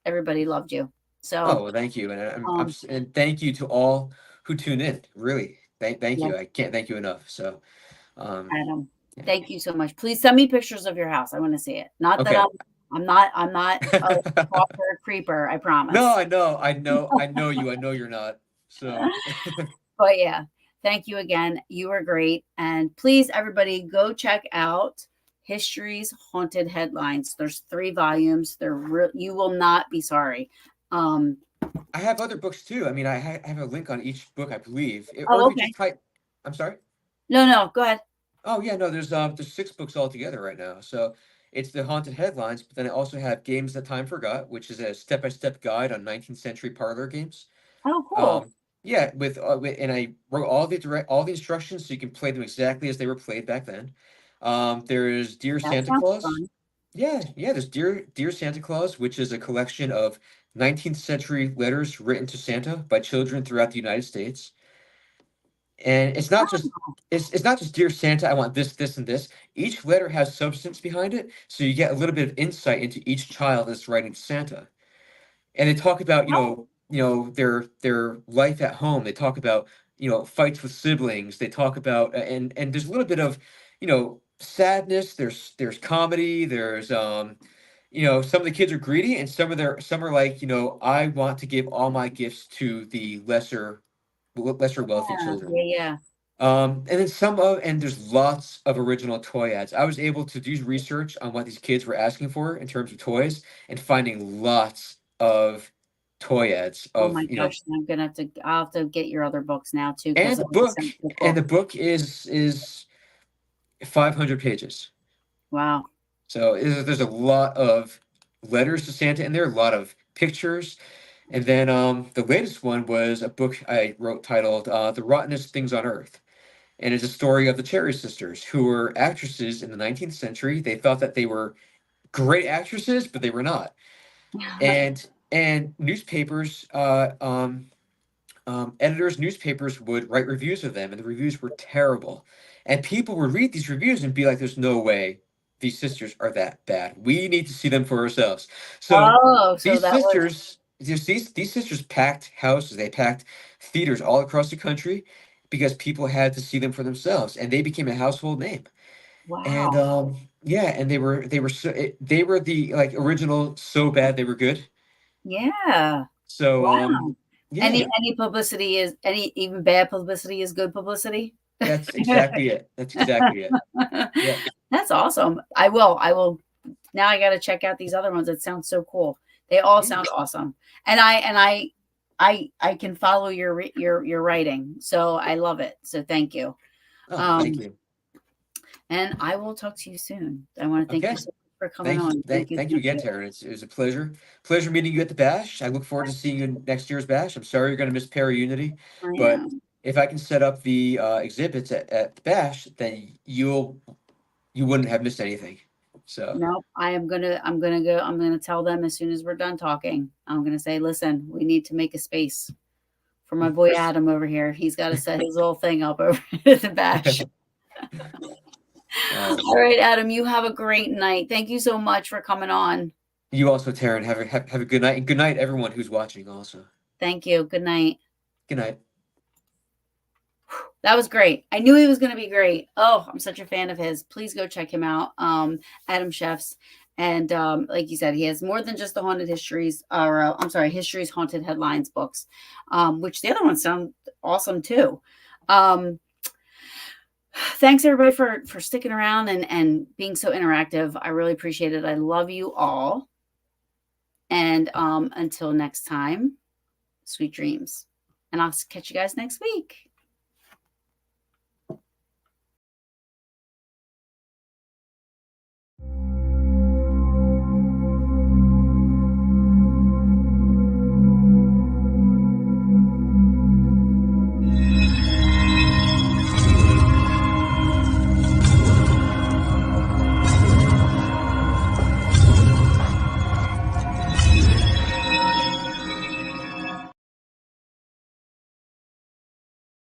everybody loved you. Oh, So, well, thank you, and um, and thank you to all who tune in. Really, thank yeah, you. I can't thank you enough. So, um, Adam, yeah. thank you so much. Please send me pictures of your house. I want to see it. Not that Okay. I'm not a stalker or creeper. I No, promise. I know you. I know you're not. So, But yeah, thank you again. You were great. And please, everybody, go check out History's Haunted Headlines. There's 3 volumes. You will not be sorry. Um, I have other books too. I mean, I have a link on each book, I believe. Or oh, if you just okay. type, I'm sorry. No, no, go ahead. Oh yeah, no, there's 6 books altogether right now. So it's the haunted headlines, but then I also have Games That Time Forgot, which is a step-by-step guide on 19th century parlor games. Oh, cool. Um, yeah, and I wrote all the instructions so you can play them exactly as they were played back then. There's Dear That Santa sounds Claus. fun. Yeah, there's Dear Santa Claus, which is a collection of 19th century letters written to Santa by children throughout the United States. And it's not just Dear Santa, I want this, this, and this. Each letter has substance behind it, so you get a little bit of insight into each child that's writing to Santa. And they talk about, Oh, their life at home. They talk about, fights with siblings. They talk about and there's a little bit of, sadness. There's comedy. There's some of the kids are greedy, and some are like, I want to give all my gifts to the lesser wealthy yeah, children. yeah, yeah. And there's lots of original toy ads. I was able to do research on what these kids were asking for in terms of toys and finding lots of toy ads Oh of, my gosh, I'll have to get your other books now too because and it the book sounds so and cool. the book is 500 pages. Wow. So there's a lot of letters to Santa in there, a lot of pictures. And then the latest one was a book I wrote titled The Rottenest Things on Earth. And it's a story of the Cherry Sisters, who were actresses in the 19th century. They thought that they were great actresses, but they were not. And newspapers editors, newspapers would write reviews of them, and the reviews were terrible. And people would read these reviews and be like, "There's no way these sisters are that bad. We need to see them for ourselves." So Oh, so these that was sisters, these sisters packed houses. They packed theaters all across the country because people had to see them for themselves, and they became a household name. And wow. yeah, and they were the like original so bad they were good. Yeah. So Wow. yeah, Any publicity is any even bad publicity is good publicity. that's exactly it. That's exactly it. Yeah. That's awesome. I will now I got to check out these other ones. It sounds so cool. They all Yeah. sound awesome. And I can follow your writing. So I love it. So thank you. Oh, thank Um you. and I will talk to you soon. I want to thank you Okay. so much for coming on. Thank you so Thank you much. again, Taryn. It was a pleasure meeting you at the bash. I look forward to seeing you in next year's bash. I'm sorry you're going to miss Para Unity, I but am. if I can set up the exhibits at the bash, then you wouldn't have missed anything. So No, I'm gonna tell them as soon as we're done talking. I'm gonna say, listen, we need to make a space for my boy Adam over here. He's got to set his little thing up over at the bash. uh, All right, Adam, you have a great night. Thank you so much for coming on. you also, Taryn, have a good night, and good night everyone who's watching. Also, Thank you. Good night. good night. That was great. I knew he was going to be great. Oh, I'm such a fan of his. Please go check him out, Adam Shefts. And like you said, he has more than just the haunted histories, or I'm sorry, histories, haunted headlines books, which the other ones sound awesome too. Um, thanks everybody for sticking around and being so interactive. I really appreciate it. I love you all. And until next time, sweet dreams. And I'll catch you guys next week.